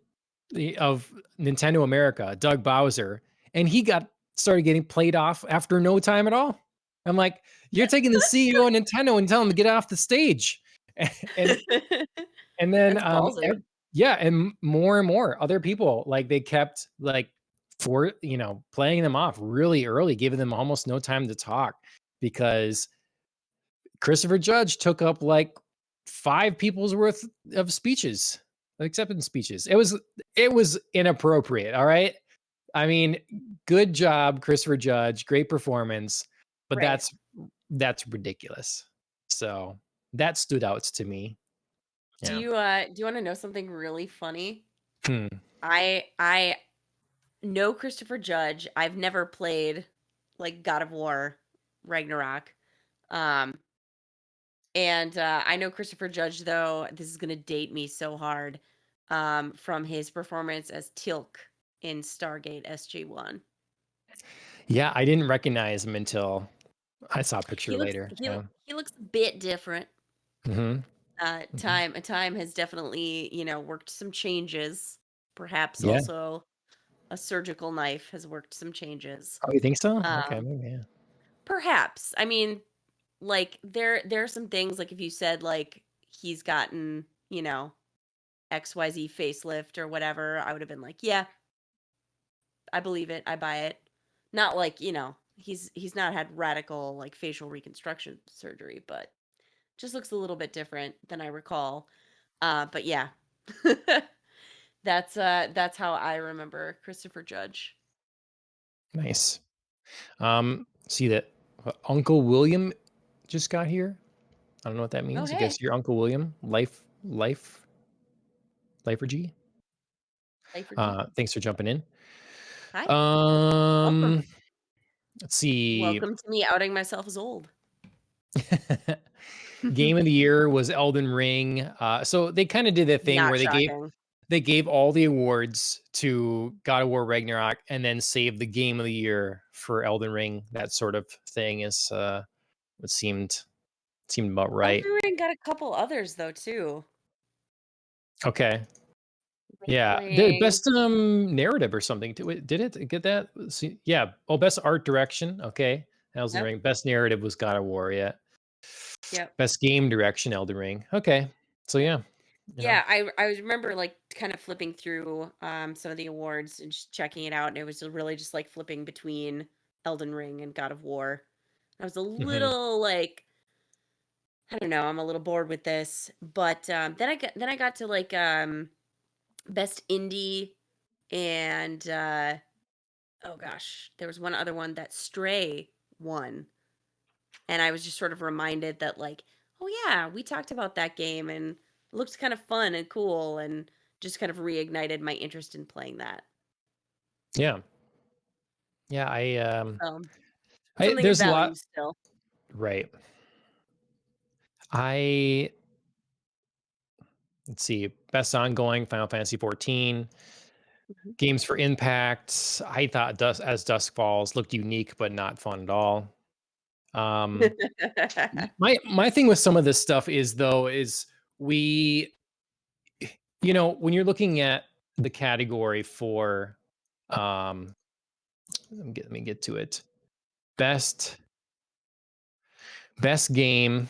of Nintendo America, Doug Bowser, and he started getting played off after no time at all. I'm like, "You're taking the CEO of Nintendo and telling him to get off the stage." And and then, That's ballsy. yeah, and more and more other people, like, they kept, like, playing them off really early, giving them almost no time to talk because Christopher Judge took up like 5 people's worth of speeches, acceptance speeches. It was inappropriate, all right? I mean, good job, Christopher Judge, great performance, but Right. that's ridiculous. So, that stood out to me. Yeah. Do you wanna know something really funny? Hmm. I know Christopher Judge. I've never played, like, God of War Ragnarok. Um, and, I know Christopher Judge, though this is gonna date me so hard, from his performance as Teal'c in Stargate SG-1. Yeah, I didn't recognize him until I saw a He picture looks later. he loo Yeah. he looks a bit different. Mhm. Mhm. Time has definitely, worked some changes. Perhaps Yeah. also a surgical knife has worked some changes. Oh, you think so? Okay, Um, maybe, yeah. Perhaps. I mean, like, there are some things, like, if you said, like, he's gotten, XYZ facelift or whatever, I would have been like, "Yeah, I believe it. I buy it." Not like, he's not had radical like facial reconstruction surgery, but just looks a little bit different than I recall. But yeah. That's how I remember Christopher Judge. Nice. See that Uncle William just got here. I don't know what that Oh, means. I hey, guess your Uncle William, lifergy. Lifergy. Thanks for jumping in. Hi. Welcome. Um, let's see. Welcome to me outing myself as old. Game of the year was Elden Ring. So they kind of did that thing Not where shocking. they gave all the awards to God of War Ragnarok and then saved the game of the year for Elden Ring. That sort of thing is what seemed about right. Elden Ring got a couple others though too. Okay. Like Yeah, the playing. best narrative or something. Did it get that? See, yeah. Oh, best art direction. Okay, Elden Yep. Ring. Best narrative was God of War. Yeah. Yep. Best game direction, Elden Ring. Okay, so yeah, you know. Yeah, I remember like kind of flipping through some of the awards and just checking it out, and it was really just like flipping between Elden Ring and God of War. I was a Hmm. little like, I don't know, I'm a little bored with this, but then I got to like best indie and oh gosh, there was one other one that Stray won, and I was just sort of reminded that like, oh yeah, we talked about that game and it looks kind of fun and cool, and just kind of reignited my interest in playing that. Yeah, yeah. So I something of there's a lot. value still. Right. I let's see. Best ongoing Final Fantasy 14 Mhm. games for impact. I thought Dusk Falls looked unique but not fun at all. Um, my thing with some of this stuff is though is we when you're looking at the category for um let me get to it. Best best game,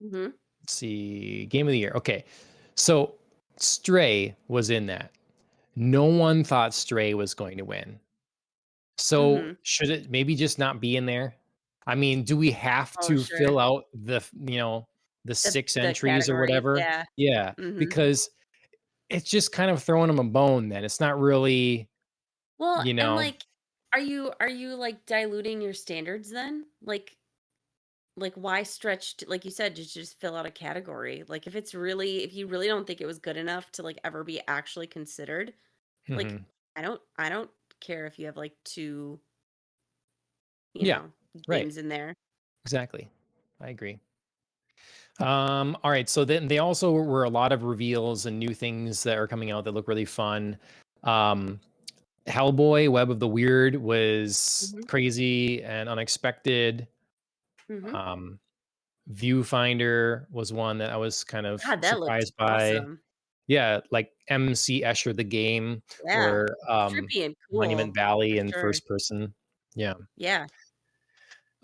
Mhm. let's see, game of the year. Okay. So Stray was in that. No one thought Stray was going to win. So Mhm. should it maybe just not be in there? I mean, do we have Oh, to sure. fill out the six The entries or categories, whatever? yeah. Yeah, Mhm. because it's just kind of throwing them a bone then. It's not really, Well, you and know, like, are you like diluting your standards then? Like why stretch like you said, just fill out a category? Like if you really don't think it was good enough to like ever be actually considered, like mhm. I don't care if you have like two, you Yeah, know, right. games in there. Exactly. I agree. All right. So then they also were a lot of reveals and new things that are coming out that look really fun. Um, Hellboy, Web of the Weird was Mhm. crazy and unexpected. Mhm. Um, Viewfinder was one that I was kind of God, that looked surprised by. awesome. Yeah, like MC Escher the game, Yeah. where Trippy and Monument cool Valley for in sure. first person. Yeah. Yeah.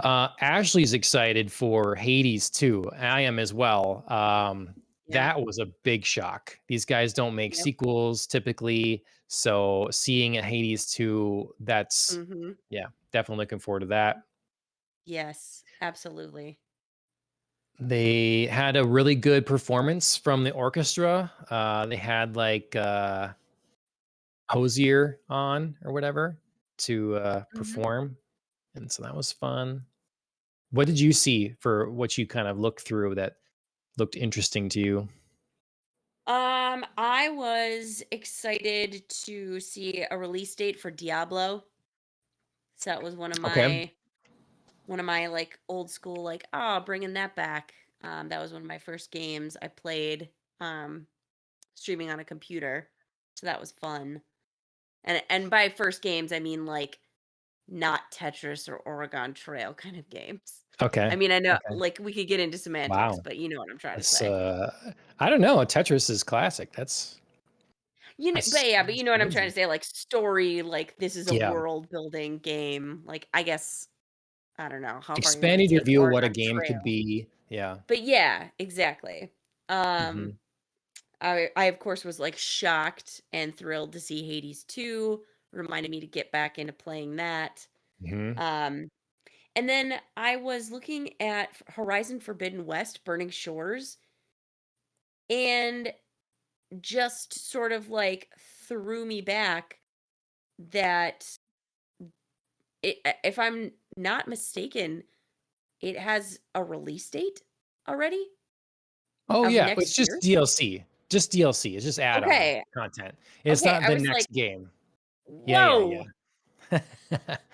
Ashley's excited for Hades too. I am as well. Yeah. That was a big shock. These guys don't make Yep. sequels typically, so seeing a Hades 2, that's Mhm. yeah, definitely looking forward to that. Yes, absolutely. They had a really good performance from the orchestra. They had like Hosier on or whatever to Mhm. perform, and so that was fun. What did you see for what you kind of looked through that looked interesting to you? I was excited to see a release date for Diablo. So that was Okay. one of my like old school like, oh, bringing that back. That was one of my first games I played um streaming on a computer. So that was fun. And by first games I mean like not Tetris or Oregon Trail kind of games. I Okay. mean, I know Okay. like we could get into semantics, Wow. but you know what I'm trying to That's say. I don't know. Tetris is classic. But yeah, but That's you know what I'm trying to crazy. say, like story, like this is a Yeah. world building game. Like I guess I don't know how far you want to Expanding your take view of what a Oregon game could Trail. be. Yeah. But yeah, exactly. Um Mhm. I of course was like shocked and thrilled to see Hades 2, reminded me to get back into playing that. Hmm. Um, and then I was looking at Horizon Forbidden West Burning Shores and just sort of like threw me back that if I'm not mistaken, it has a release date already Oh of yeah, next it's just year. DLC. Just DLC. It's just add-on Okay. content. It's Okay, not I the was like, next game. Yeah, yeah, "Whoa." yeah.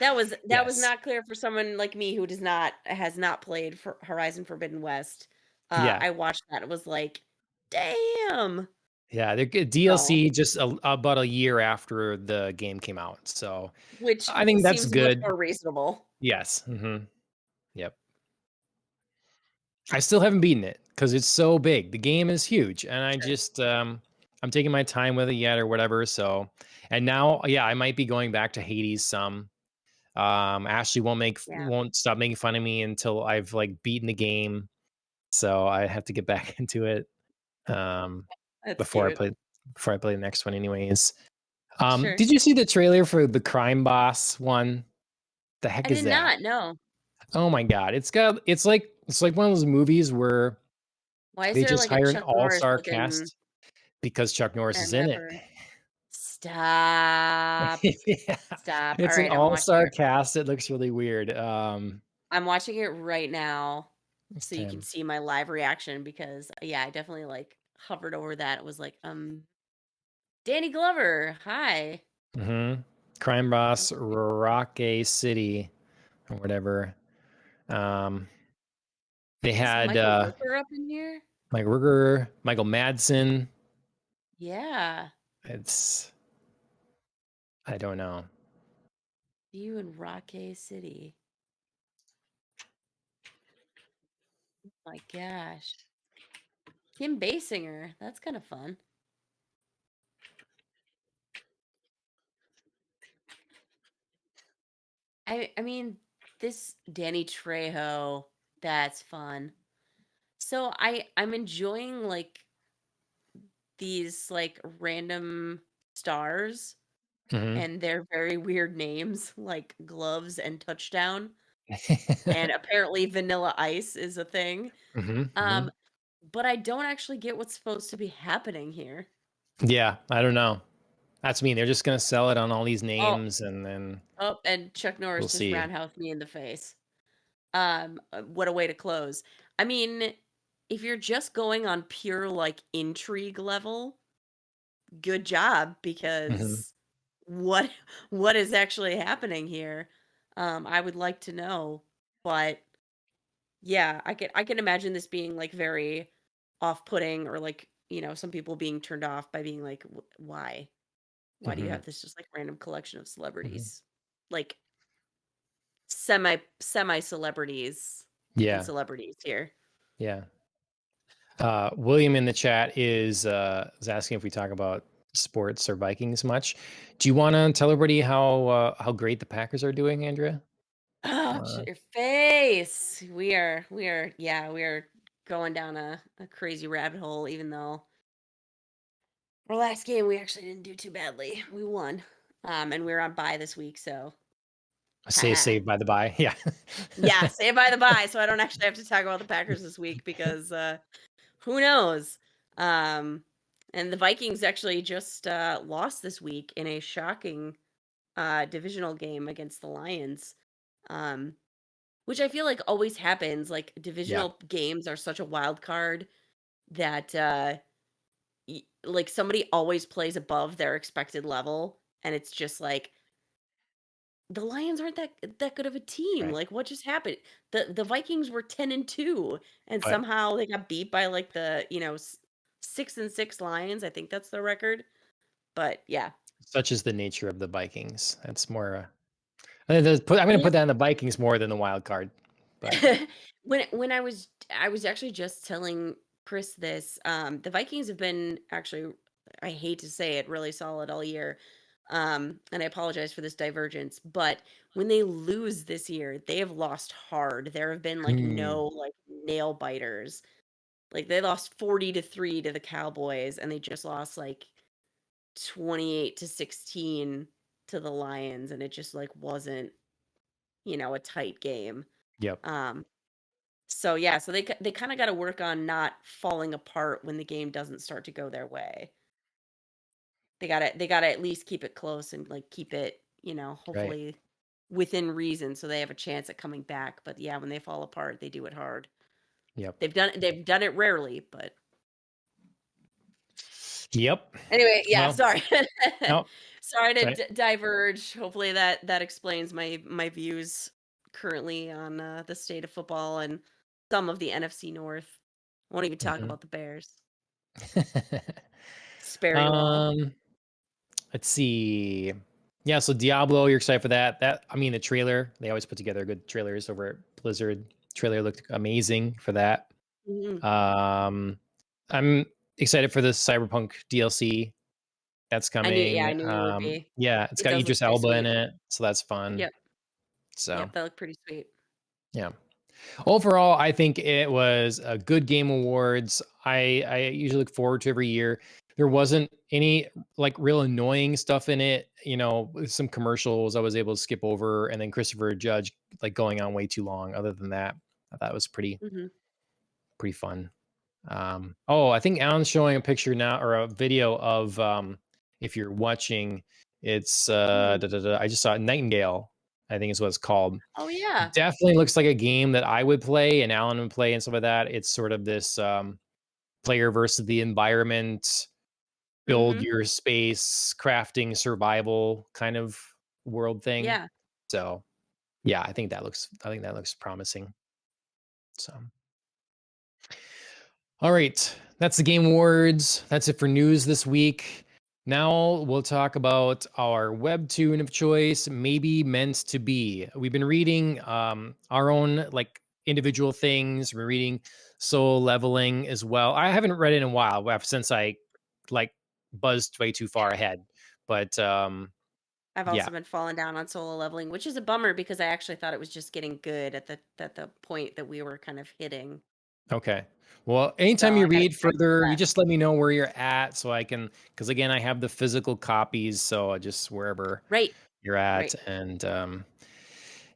That was Yes. not clear for someone like me who does not has not played for Horizon Forbidden West. Yeah. I watched that, it was like, "Damn." Yeah, they're good So, DLC just about a year after the game came out. So which I think that's seems much good. more reasonable. Yes. Yep. I still haven't beaten it because it's so big. The game is huge, and I Sure. just I'm taking my time with it yet or whatever. So, and now, yeah, I might be going back to Hades some. Ashley Yeah, won't stop making fun of me until I've like beaten the game. So I have to get back into it um, that's before I cute. play the next one, anyways. Sure. Did you see the trailer for the crime boss one? The I heck is did that? not, know. Oh my god! It's like one of those movies where Why is they there just like a hire an Chuck Norris all-star looking cast because Chuck Norris is in it. rapper? Stop. Yeah, Stop. it's an Alright, I'm watching all-star it. cast. It looks really weird. I'm watching it right now It's so you can Tim. see my live reaction because, yeah, I definitely, like, hovered over that. It was like, Danny Glover, hi. Hmm. Crime Boss Rock City or whatever. Um, they Is had Michael Rooker up in here? Mike Ruger, Michael Madsen. Yeah. It's I don't know. You in Rockay City. My gosh. Kim Basinger. That's kind of fun. I mean, this Danny Trejo, that's fun. So I'm enjoying like these like random stars Hmm. and their very weird names like Gloves and Touchdown. And apparently Vanilla Ice is a thing. Hmm. Hmm. Um, but I don't actually get what's supposed to be happening here. Yeah, I don't know. That's me. They're just gonna sell it on all these Oh, names, and then oh, and Chuck we'll Norris just see. roundhouse me in the face. What a way to close. I mean, if you're just going on pure like intrigue level, good job Hmm. because what what is actually happening here? I would like to know, but yeah, I can imagine this being like very off-putting or like, some people being turned off by being like, Why? Why do you Hmm. have this just like random collection of Hmm. celebrities?" Like semi celebrities and Yeah, celebrities here. yeah. William in the chat is asking if we talk about sports or Vikings much. Do you want to tell everybody how great the Packers are doing, Andrea? Oh, Uh, shut your face. We are going down a crazy rabbit hole, even though our last game we actually didn't do too badly. We won. And we're on bye this week, so say haha. saved by the by. Yeah. Yeah, say it by the by, so I don't actually have to talk about the Packers this week because who knows? Um and the Vikings actually just lost this week in a shocking divisional game against the Lions. Um Which I feel like always happens, like, Yeah. divisional games are such a wild card that, like, somebody always plays above their expected level, and it's just like, the Lions aren't that good of a team, Right. like, what just happened? The Vikings were 10-2, and But somehow they got beat by, like, the, 6-6 Lions, I think that's the record, but yeah. such is the nature of the Vikings. That's more. I'm going to Yeah. put that in the Vikings more than the wild card. But When I was actually just telling Chris this, the Vikings have been actually, I hate to say it, really solid all year. And I apologize for this divergence, but when they lose this year, they have lost hard. There have been like hmm, no like nail biters. Like they lost 40-3 to the Cowboys, and they just lost like 28-16 to the Lions, and it just like wasn't, a tight game. Yep. Um, so yeah, so they kind of got to work on not falling apart when the game doesn't start to go their way. They gotta at least keep it close and like keep it, Right. hopefully within reason so they have a chance at coming back. But yeah, when they fall apart, they do it hard. Yep. They've done it rarely, but Yep. anyway, yeah, Well, sorry. no, Sorry to sorry. diverge. Hopefully that explains my views currently on the state of football and some of the NFC North. Won't even talk Mhm. about the Bears. Spare you all. Um, let's see. Yeah, so Diablo, you're excited for that. I mean, the trailer, they always put together good trailers over at Blizzard. Trailer looked amazing for that. Mhm. Um, I'm excited for the Cyberpunk DLC that's I coming. knew you would be. Yeah, it's It got does look Idris pretty Elba in sweet. it, so that's fun. Yep. So, Yep, that looked pretty sweet. yeah. Overall, I think it was a good game awards. I usually look forward to every year. There wasn't any like real annoying stuff in it, with some commercials I was able to skip over, and then Christopher Judge like going on way too long. Other than that, I thought it was Mhm. pretty fun. Oh, I think Alan's showing a picture now or a video of if you're watching, it's Hmm. I just saw it, Nightingale, I think is what it's called. Oh yeah. Definitely looks like a game that I would play and Alan would play and stuff like that. It's sort of this player versus the environment, build Mhm. your space, crafting, survival kind of world thing. Yeah. So yeah, I think that looks promising. So all right, that's the game awards. That's it for news this week. Now we'll talk about our webtoon of choice, maybe meant to be. We've been reading our own like individual things. We're reading Soul Leveling as well. I haven't read it in a while since I like buzzed way too far ahead. But I've yeah, also been falling down on solo leveling, which is a bummer because I actually thought it was just getting good at the point that we were kind of hitting. okay. Well, So anytime you I got read excited for further, you that. just let me know where you're at so I can, because again, I have the physical copies. So I just wherever Right. you're at, Right.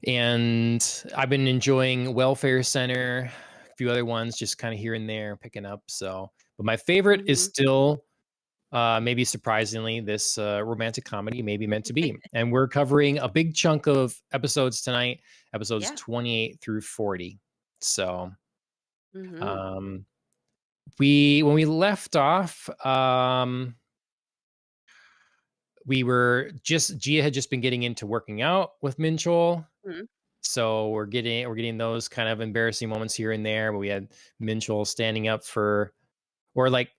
and I've been enjoying Welfare Center, a few other ones, just kind of here and there picking up. So, but my favorite is Mhm. still, maybe surprisingly, this romantic comedy, maybe meant to be. And we're covering a big chunk of episodes tonight, episodes Yeah. 28 through 40. So, Mhm. um, when we left off, we were just Gia had just been getting into working out with Minchol. Mhm. So we're getting those kind of embarrassing moments here and there. But we had Minchell standing up for, or like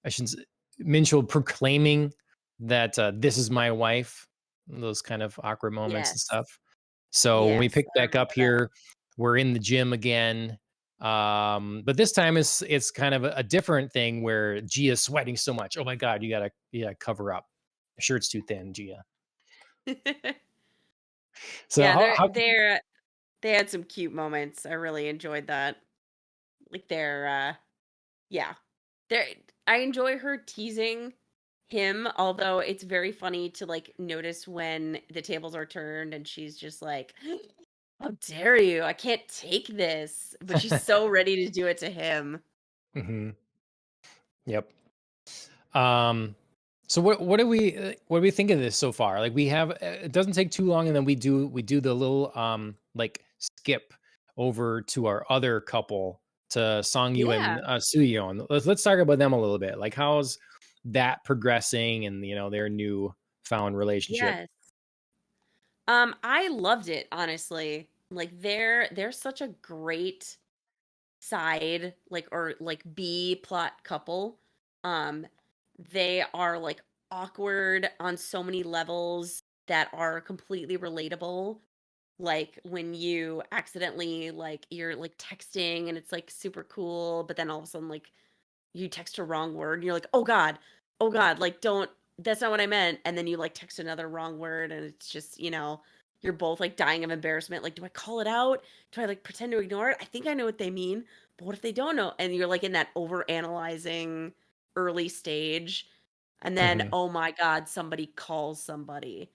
I shouldn't say, Minchell proclaiming that this is my wife. Those kind of awkward moments and Yes. stuff. So when we Yes, pick I back up remember that. here, we're in the gym again. But this time it's kind of a different thing where Gia's sweating so much. Oh my god, you gotta cover up. Your shirt's too thin, Gia. So Yeah, how they had some cute moments. I really enjoyed that. Like yeah. They're I enjoy her teasing him, although it's very funny to like notice when the tables are turned and she's just like, "How dare you? I can't take this." But she's so ready to do it to him. Mhm. Yep. Um, so what do we think of this so far? Like we have it doesn't take too long, and then we do the little like skip over to our other couple to Song Yu and Yeah. Suyeon. Let's talk about them a little bit. Like how's that progressing, and their new found relationship. Yes. I loved it, honestly. Like they're such a great side, like, or like B plot couple. Um, they are like awkward on so many levels that are completely relatable. Like when you accidentally like you're like texting and it's like super cool, but then all of a sudden like you text a wrong word and you're like, oh God, like don't that's not what I meant. And then you like text another wrong word and it's just, you're both like dying of embarrassment. Like, do I call it out? Do I like pretend to ignore it? I think I know what they mean, but what if they don't know? And you're like in that over analyzing early stage. And then, Mhm. oh my God, somebody calls somebody.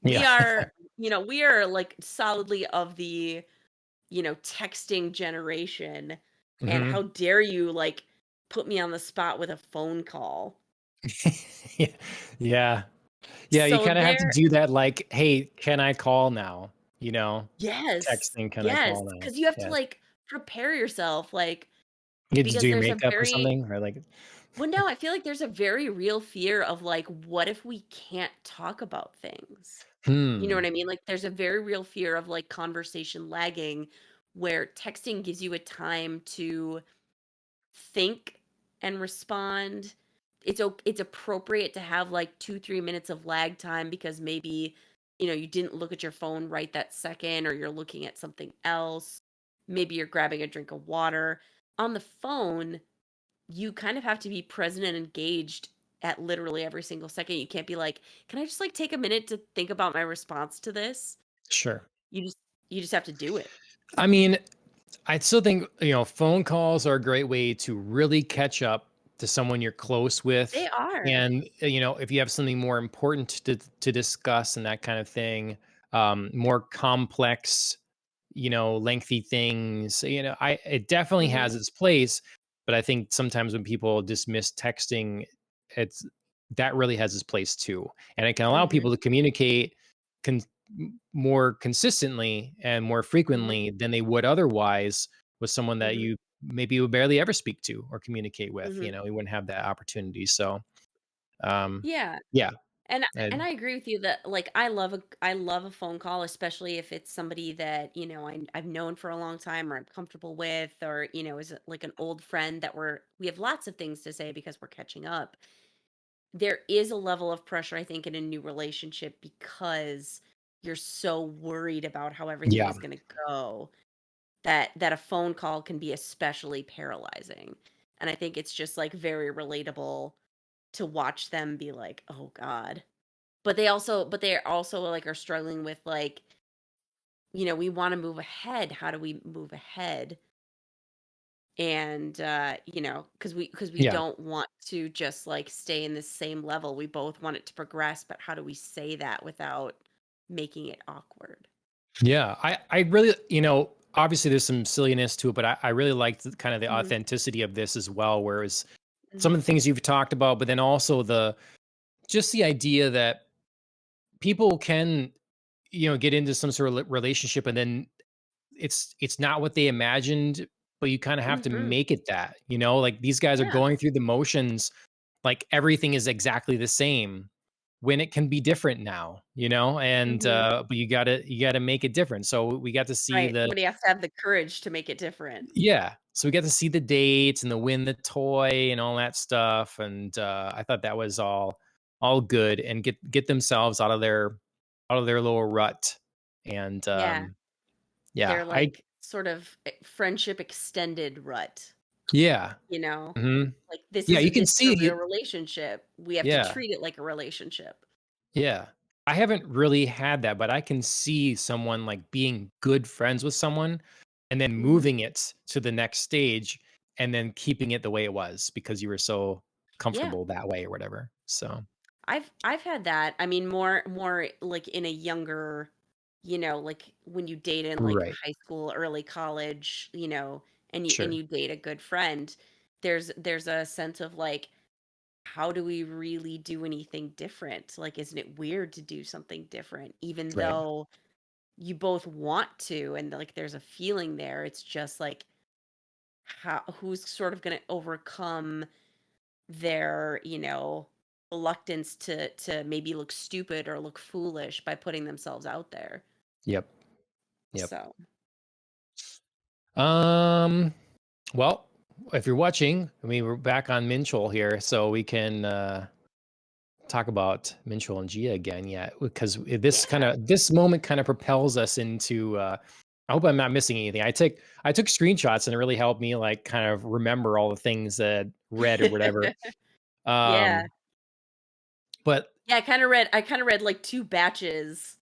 We Yeah. are, we are like solidly of the, texting generation. And Mhm. how dare you like put me on the spot with a phone call? Yeah. Yeah. Yeah, you So kinda have to there, do that, like, "Hey, can I call now?" You know? yes, Texting, "Can I yes, call now?" because you have to Yeah. like prepare yourself, like, You get to do because your there's a makeup or very something, or, like well, no, I feel like there's a very real fear of like, what if we can't talk about things? You know Hmm. what I mean? Like, there's a very real fear of like conversation lagging, where texting gives you a time to think and respond. It's appropriate to have like 2-3 minutes of lag time because maybe you didn't look at your phone right that second, or you're looking at something else. Maybe you're grabbing a drink of water. On the phone, you kind of have to be present and engaged at literally every single second. You can't be like, "Can I just like take a minute to think about my response to this?" Sure. You just you just have to do it. I mean, I still think, phone calls are a great way to really catch up to someone you're close They with. are. And, if you have something more important to discuss and that kind of thing, more complex, lengthy things, it definitely has Mhm. its place. But I think sometimes when people dismiss texting, it's that really has its place too. And it can allow Mhm. people to communicate con- more consistently and more Mhm. frequently than they would otherwise with someone that Mhm. you maybe would barely ever speak to or communicate with. Mhm. You wouldn't have that opportunity. So, um, Yeah. yeah, And and I agree with you that like I love a phone call, especially if it's somebody that, I've known for a long time, or I'm comfortable with, or, is it like an old friend that we have lots of things to say because we're catching up. There is a level of pressure, I think, in a new relationship because you're so worried about how everything yeah, is going to go, that a phone call can be especially paralyzing. And I think it's just like very relatable to watch them be like, "Oh God." But they also like are struggling with like, we want to move ahead. How do we move ahead? And because we yeah. don't want to just like stay in the same level. We both want it to progress, but how do we say that without making it awkward? Yeah, I really, obviously there's some silliness to it, but I really liked kind of the Mhm. authenticity of this as well. Whereas some Mhm. of the things you've talked about, but then also just the idea that people can, get into some sort of relationship and then it's not what they imagined, but you kind of have to Mhm. make it that, like these guys are Yeah. going through the motions, like everything is exactly the same when it can be different now, and Mhm. but you gotta make it different. So we got to see Right. the Somebody has to have the courage to make it different. yeah. So we got to see the dates and the win the toy and all that stuff. And I thought that was all good and get themselves out of their little rut. And Yeah. yeah, They're like sort of friendship extended rut, yeah. you know? hmm Like this Yeah, you isn't can this is a real see relationship. We have to yeah, treat it like a relationship. yeah. I haven't really had that, but I can see someone like being good friends with someone and then Mhm. moving it to the next stage and then keeping it the way it was because you were so Yeah. comfortable that way or whatever. So I've had that. I mean, more like in a younger, like when you date in like right. high school, early college, and Sure. you date a good friend, there's a sense of like, how do we really do anything different? Like, isn't it weird to do something different, even Right. though you both want to, and like there's a feeling there. It's just like who's sort of going to overcome their, reluctance to maybe look stupid or look foolish by putting themselves out there. Yep. Yep. So, Um, well, if you're watching, I mean, we're back on Minchel here, so we can talk about Minchel and Gia again. Yeah, because yeah. this moment kind of propels us into. I hope I'm not missing anything. I took screenshots and it really helped me like kind of remember all the things that I read or whatever. Yeah. Um, but Yeah, I kinda read like 2 batches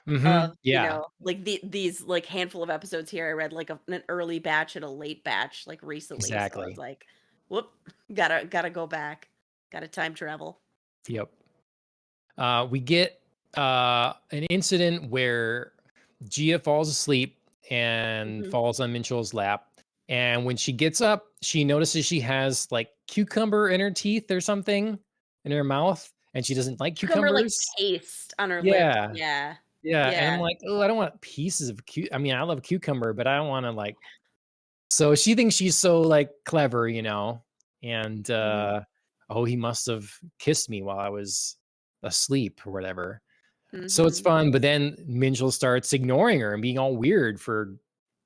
Mm-hmm. of, Yeah, like these like handful of episodes here. I read like an early batch and a late batch like recently. So I was exactly. like, whoop, gotta go back. Gotta time travel. Yep. We get an incident where Gia falls asleep and Mhm. falls on Minchell's lap. And when she gets up, she notices she has like cucumber in her teeth or something in her mouth, and she doesn't like Cucumber like cucumbers. paste on her lips. Yeah. Yeah. Yeah. And I'm Yeah. like, oh, I don't want pieces of I mean, I love cucumber, but I don't want to like. So she thinks she's so like clever, and Mhm. oh, he must have kissed me while I was asleep or whatever. So it's Mhm. fun, but then Minchell starts ignoring her and being all weird for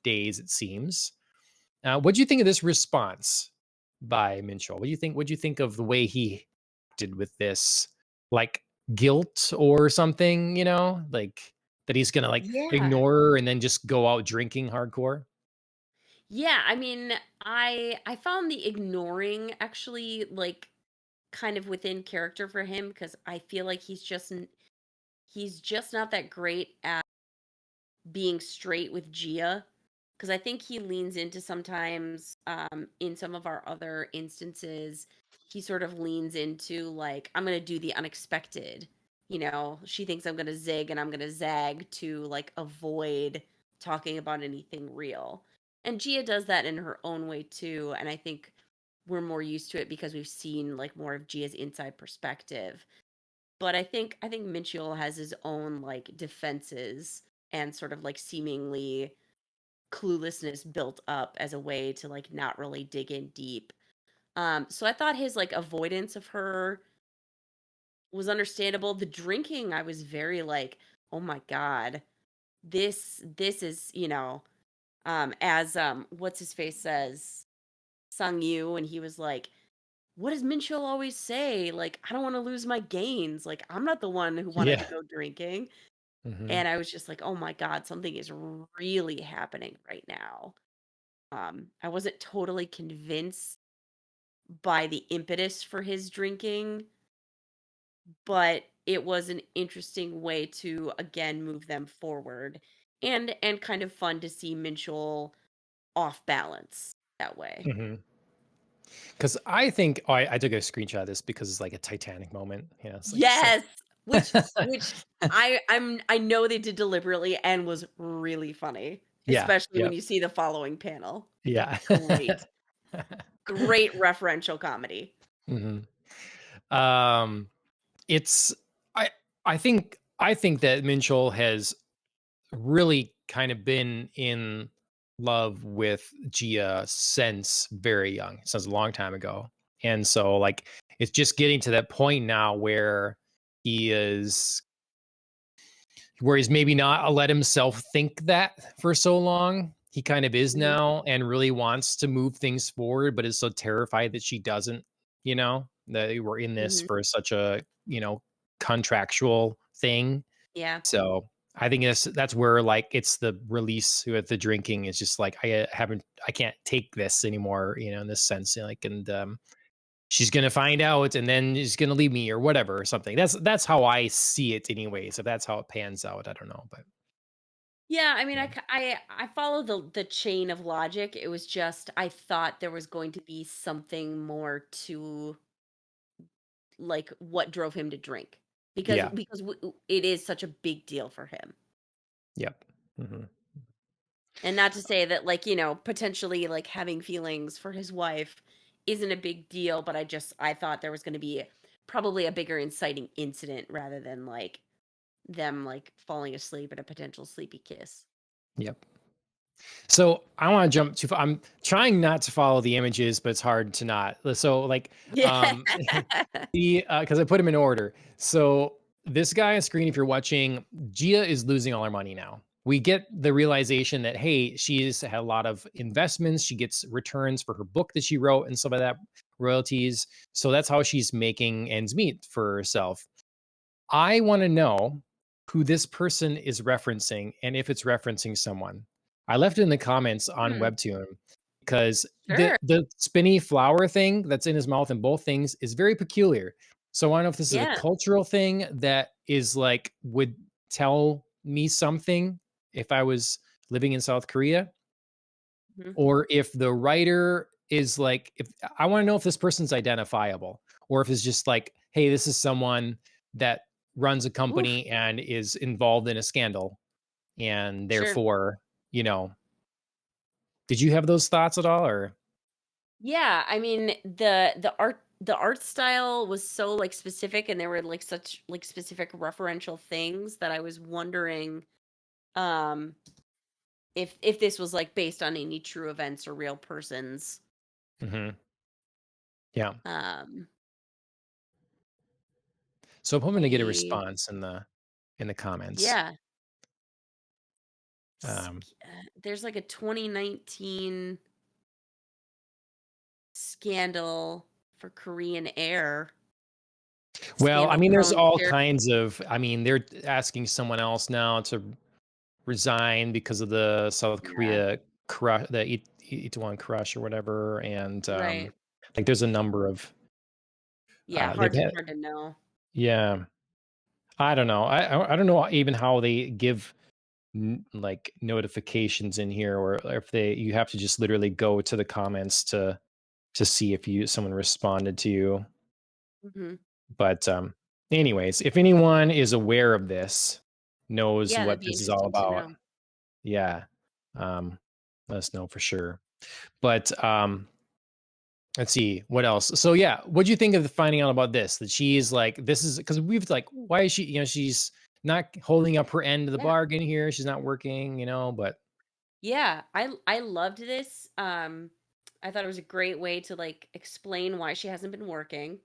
days, it seems. What do you think of this response by Minchell? What do you think of the way he did with this, like guilt or something? Like that he's gonna like Yeah. ignore her and then just go out drinking hardcore. Yeah, I mean, I found the ignoring actually like kind of within character for him because I feel like he's just not that great at being straight with Gia, because I think he leans into sometimes in some of our other instances, he sort of leans into like I'm going to do the unexpected. She thinks I'm going to zig and I'm going to zag to like avoid talking about anything real. And Gia does that in her own way too, and I think we're more used to it because we've seen like more of Gia's inside perspective. But I think Minchiel has his own like defenses and sort of like seemingly cluelessness built up as a way to like not really dig in deep. So I thought his like avoidance of her was understandable. The drinking, I was very like, oh my God, this is, as what's his face says, Sung Yu, and he was like, what does Minchiel always say? Like, I don't want to lose my gains. Like, I'm not the one who wanted to Yeah. go drinking. Hmm. And I was just like, "Oh my god, something is really happening right now." I wasn't totally convinced by the impetus for his drinking, but it was an interesting way to again move them forward and kind of fun to see Minchel off balance that way. Hmm. Because I think I took a screenshot of this because it's like a Titanic moment. It's like so. Yes, which I know they did deliberately and was really funny, Yeah. especially when Yep. you see the following panel. Yeah. Great. Great referential comedy. Hmm. Um, it's I I think that Minchell has really kind of been in love with Gia since very young, since a long time ago. And so like it's just getting to that point now he is where he's maybe not let himself think that for so long. He kind of is Mhm, now and really wants to move things forward, but is so terrified that she doesn't, that we're in this mhm. for such a, contractual thing. Yeah. So I think that's where like it's the release with the drinking. It's just like I can't take this anymore, in this sense. Like, and she's gonna find out, and then she's gonna leave me or whatever or something. That's how I see it, anyways. If that's how it pans out, I don't know, but Yeah, I mean, yeah, I follow the chain of logic. It was just I thought there was going to be something more to like what drove him to drink because yeah, it is such a big deal for him. yep, hmm, And not to say that like, potentially like having feelings for his wife isn't a big deal, but I thought there was going to be probably a bigger inciting incident rather than like them like falling asleep at a potential sleepy kiss. yep. So I want to jump to. I'm trying not to follow the images, but it's hard to not. So like, Yeah. the because I put them in order. So this guy on screen, if you're watching, Gia is losing all her money now. We get the realization that hey, she's had a lot of investments. She gets returns for her book that she wrote and some of that royalties. So that's how she's making ends meet for herself. I want to know who this person is referencing and if it's referencing someone. I left it in the comments on Hmm, Webtoon because the sure. the spinny flower thing that's in his mouth in both things is very peculiar. So I want to know if this is a Yeah. cultural thing that is like would tell me something if I was living in South Korea, Mhm. or if the writer is like, if I want to know if this person's identifiable, or if it's just like, hey, this is someone that runs a Oof. company and is involved in a scandal, and Sure. therefore, you know, did you have those thoughts at all, or? Yeah, I mean, the art style was so, like, specific, and there were, like, such, like, specific referential things that I was wondering, um, if this was, like, based on any true events or real persons. Mhm. Yeah. Um, So I'm hoping to get a I response in the comments. Yeah. Um, There's, like, a 2019 scandal for Korean Air, well, I mean, there's scandal-prone all share. kinds of. I mean, they're asking someone else now to resign because of the South Yeah, Korea crush, the Itaewon crush or whatever, and right. like there's a number of Yeah, they've had. hard to know. Yeah, I don't know. I don't know even how they give like notifications in here, or if they you have to just literally go to the comments to see if you someone responded to you. Mhm. But anyways, if anyone is aware of this, knows Yeah, that'd what be this is all interesting to about, know. yeah, um, let us know for sure. But let's see what else. So yeah, what do you think of the finding out about this? That she is like, this is because we've like, why is she? You know, she's not holding up her end of the Yeah. bargain here. She's not working. You know, but Yeah, I loved this. I thought it was a great way to, like, explain why she hasn't been working.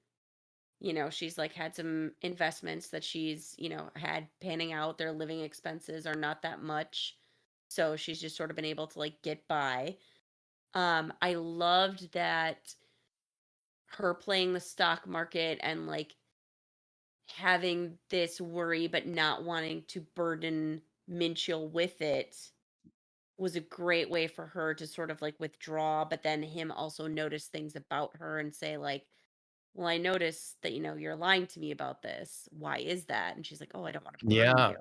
She's, like, had some investments that she's, had panning out. Their living expenses are not that much. So she's just sort of been able to, like, get by. I loved that her playing the stock market and, like, having this worry but not wanting to burden Minchil with it was a great way for her to sort of, like, withdraw, but then him also notice things about her and say, like, "Well, I noticed that, you're lying to me about this. Why is that?" And she's like, "Oh, I don't want to burden yeah, you."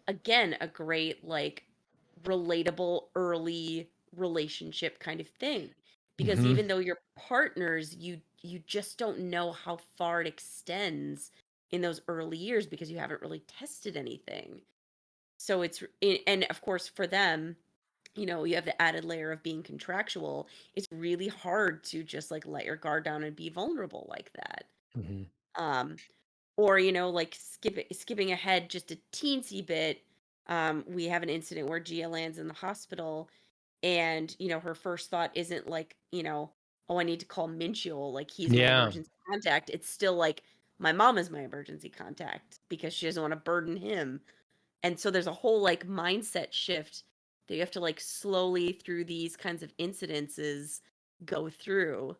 Again, a great, like, relatable early relationship kind of thing. Because hmm even though you're partners, you just don't know how far it extends in those early years because you haven't really tested anything. So and of course for them, you have the added layer of being contractual. It's really hard to just, like, let your guard down and be vulnerable like that. hmm Um, or, like, skipping ahead just a teensy bit, we have an incident where Gia lands in the hospital, and, her first thought isn't like, "Oh, I need to call Minchul, like, he's my yeah, emergency contact." It's still like, "My mom is my emergency contact," because she doesn't wanna burden him. And so there's a whole, like, mindset shift that you have to, like, slowly through these kinds of incidences go through.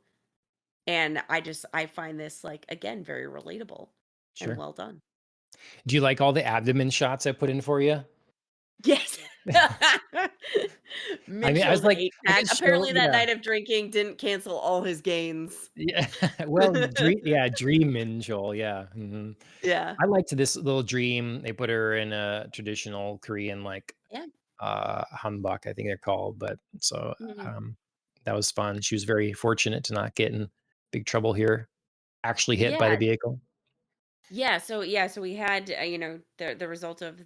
And I find this, like, again, very relatable and sure. well done. Do you like all the abdomen shots I put in for you? Yes. I mean, I was Mitchell's like, I eight-pack. could show, Apparently that yeah. night of drinking didn't cancel all his gains. Yeah, well, Dream Minjul, yeah, mhm. Yeah. I liked this little dream. They put her in a traditional Korean, like, Yeah. hanbok, I think they're called, but so, Mhm. um, that was fun. She was very fortunate to not get in big trouble here, actually hit by the Yeah. vehicle. So we had, the result of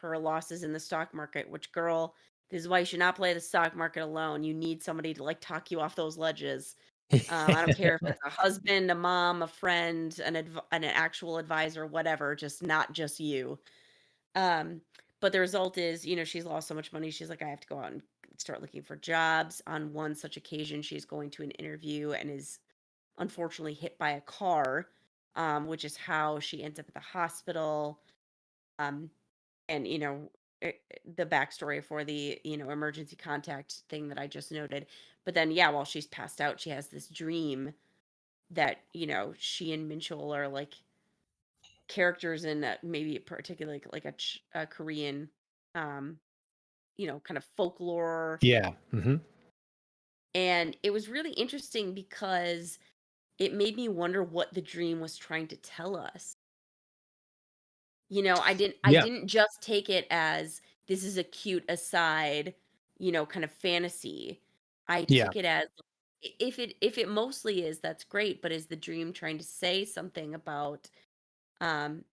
her losses in the stock market, which, girl, this is why you should not play the stock market alone. You need somebody to, like, talk you off those ledges. I don't care if it's a husband, a mom, a friend, an actual advisor, whatever, just not just you. Um, but the result is, she's lost so much money. She's like, I have to go out and start looking for jobs. On one such occasion, she's going to an interview and is unfortunately hit by a car, which is how she ends up at the hospital. Um, and the backstory for the emergency contact thing that I just noted. But then, yeah, while she's passed out, she has this dream that she and Minchul are, like, characters in, maybe particularly like a Korean, um, kind of folklore. Yeah, mhm. And it was really interesting because it made me wonder what the dream was trying to tell us. I Yeah. didn't just take it as this is a cute aside, kind of fantasy. I Yeah. took it as if it mostly is, that's great, but is the dream trying to say something about um,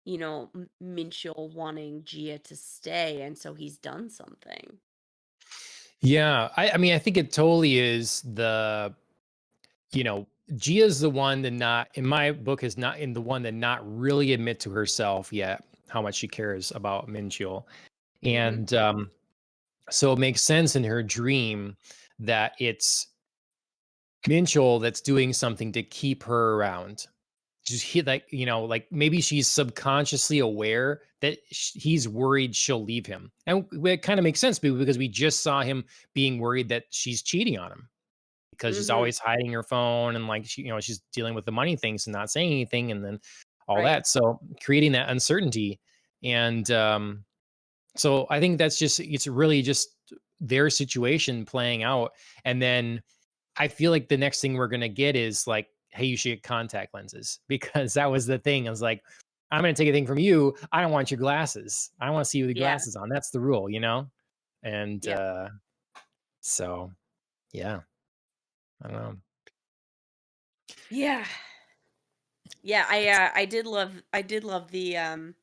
Minchul wanting Gia to stay, and so he's done something. Yeah. I mean, I think it totally is you know, Gia's the one that not in my book is not in the one that not really admit to herself yet how much she cares about Minchul. Mhm. And so it makes sense in her dream that it's Minchul that's doing something to keep her around. Just he like, like maybe she's subconsciously aware that he's worried she'll leave him. And it kind of makes sense because we just saw him being worried that she's cheating on him because she's Mhm. always hiding her phone and like she's dealing with the money things and not saying anything and then all Right. that. So creating that uncertainty. And so I think that's just it's really just their situation playing out. And then I feel like the next thing we're gonna get is like, hey, you should get contact lenses because that was the thing. I was like, I'm gonna take a thing from you. I don't want your glasses. I don't want to see you with Yeah. glasses on. That's the rule. And Yep. so yeah, I don't know. Yeah. Yeah, It's I did love the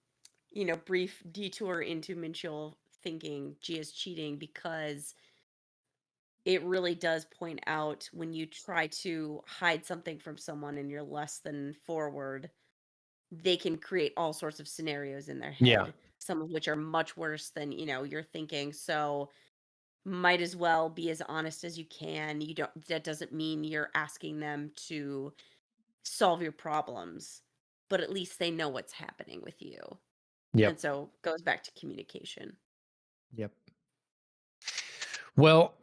brief detour into Minchul thinking Gia's cheating, because it really does point out when you try to hide something from someone and you're less than forward, they can create all sorts of scenarios in their yeah, head, some of which are much worse than, you're thinking. So might as well be as honest as you can. You don't That doesn't mean you're asking them to solve your problems, but at least they know what's happening with you. yep, And so goes back to communication. yep. Well,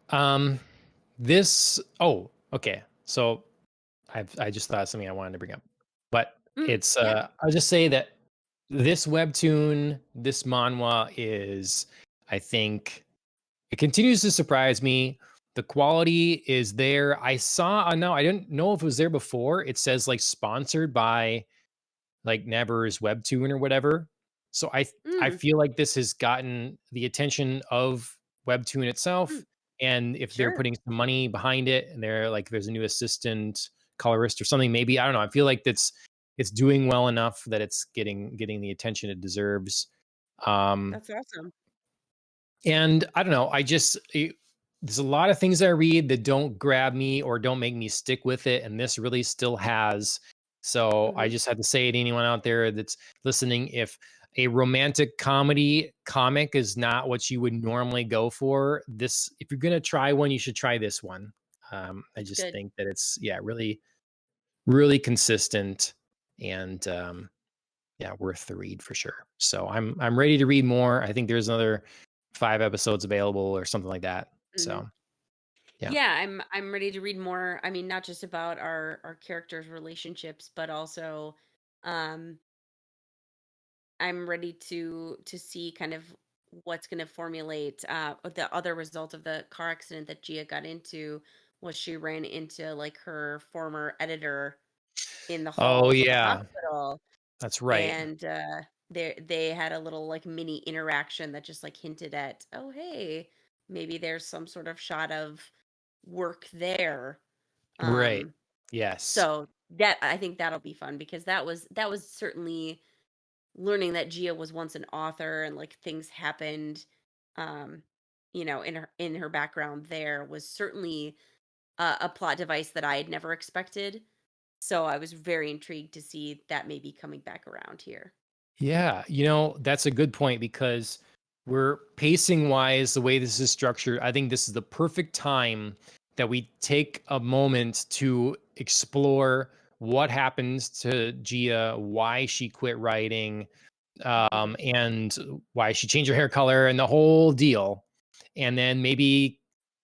this. Oh, okay. So I just thought of something I wanted to bring up, but it's Yeah. I'll just say that this webtoon, this manhwa is, I think, it continues to surprise me. The quality is there. I saw no, I didn't know if it was there before. It says like sponsored by like Never's Webtoon or whatever. So I Mm, feel like this has gotten the attention of Webtoon mm, itself. And if they're sure. putting some money behind it and they're like there's a new assistant colorist or something, maybe I don't know. I feel like it's doing well enough that it's getting the attention it deserves. Um That's awesome. and I don't know, there's a lot of things I read that don't grab me or don't make me stick with it, and this really still has. So I Mhm. just had to say to anyone out there that's listening, if a romantic comedy comic is not what you would normally go for, if you're gonna try one, you should try this one. I That's just good. think that it's really, really consistent and yeah, worth the read for sure. So I'm ready to read more. I think there's another 5 episodes available or something like that. Mhm. So yeah. Yeah, I'm ready to read more. I mean, not just about our characters' relationships, but also um I'm ready to see kind of what's going to formulate. The other result of the car accident that Gia got into was she ran into like her former editor in the Oh halls of the yeah, hospital, that's right. and they had a little like mini interaction that just like hinted at, oh hey, maybe there's some sort of shot of work there. Right. um Yes. so that, I think that'll be fun, because that was certainly learning that Gia was once an author, and like things happened um in her background there, was certainly a plot device that I had never expected. So I was very intrigued to see that maybe coming back around here. Yeah, that's a good point because we're pacing wise, the way this is structured, I think this is the perfect time that we take a moment to explore what happens to Gia, why she quit writing, Mhm. and why she changed her hair color and the whole deal. And then maybe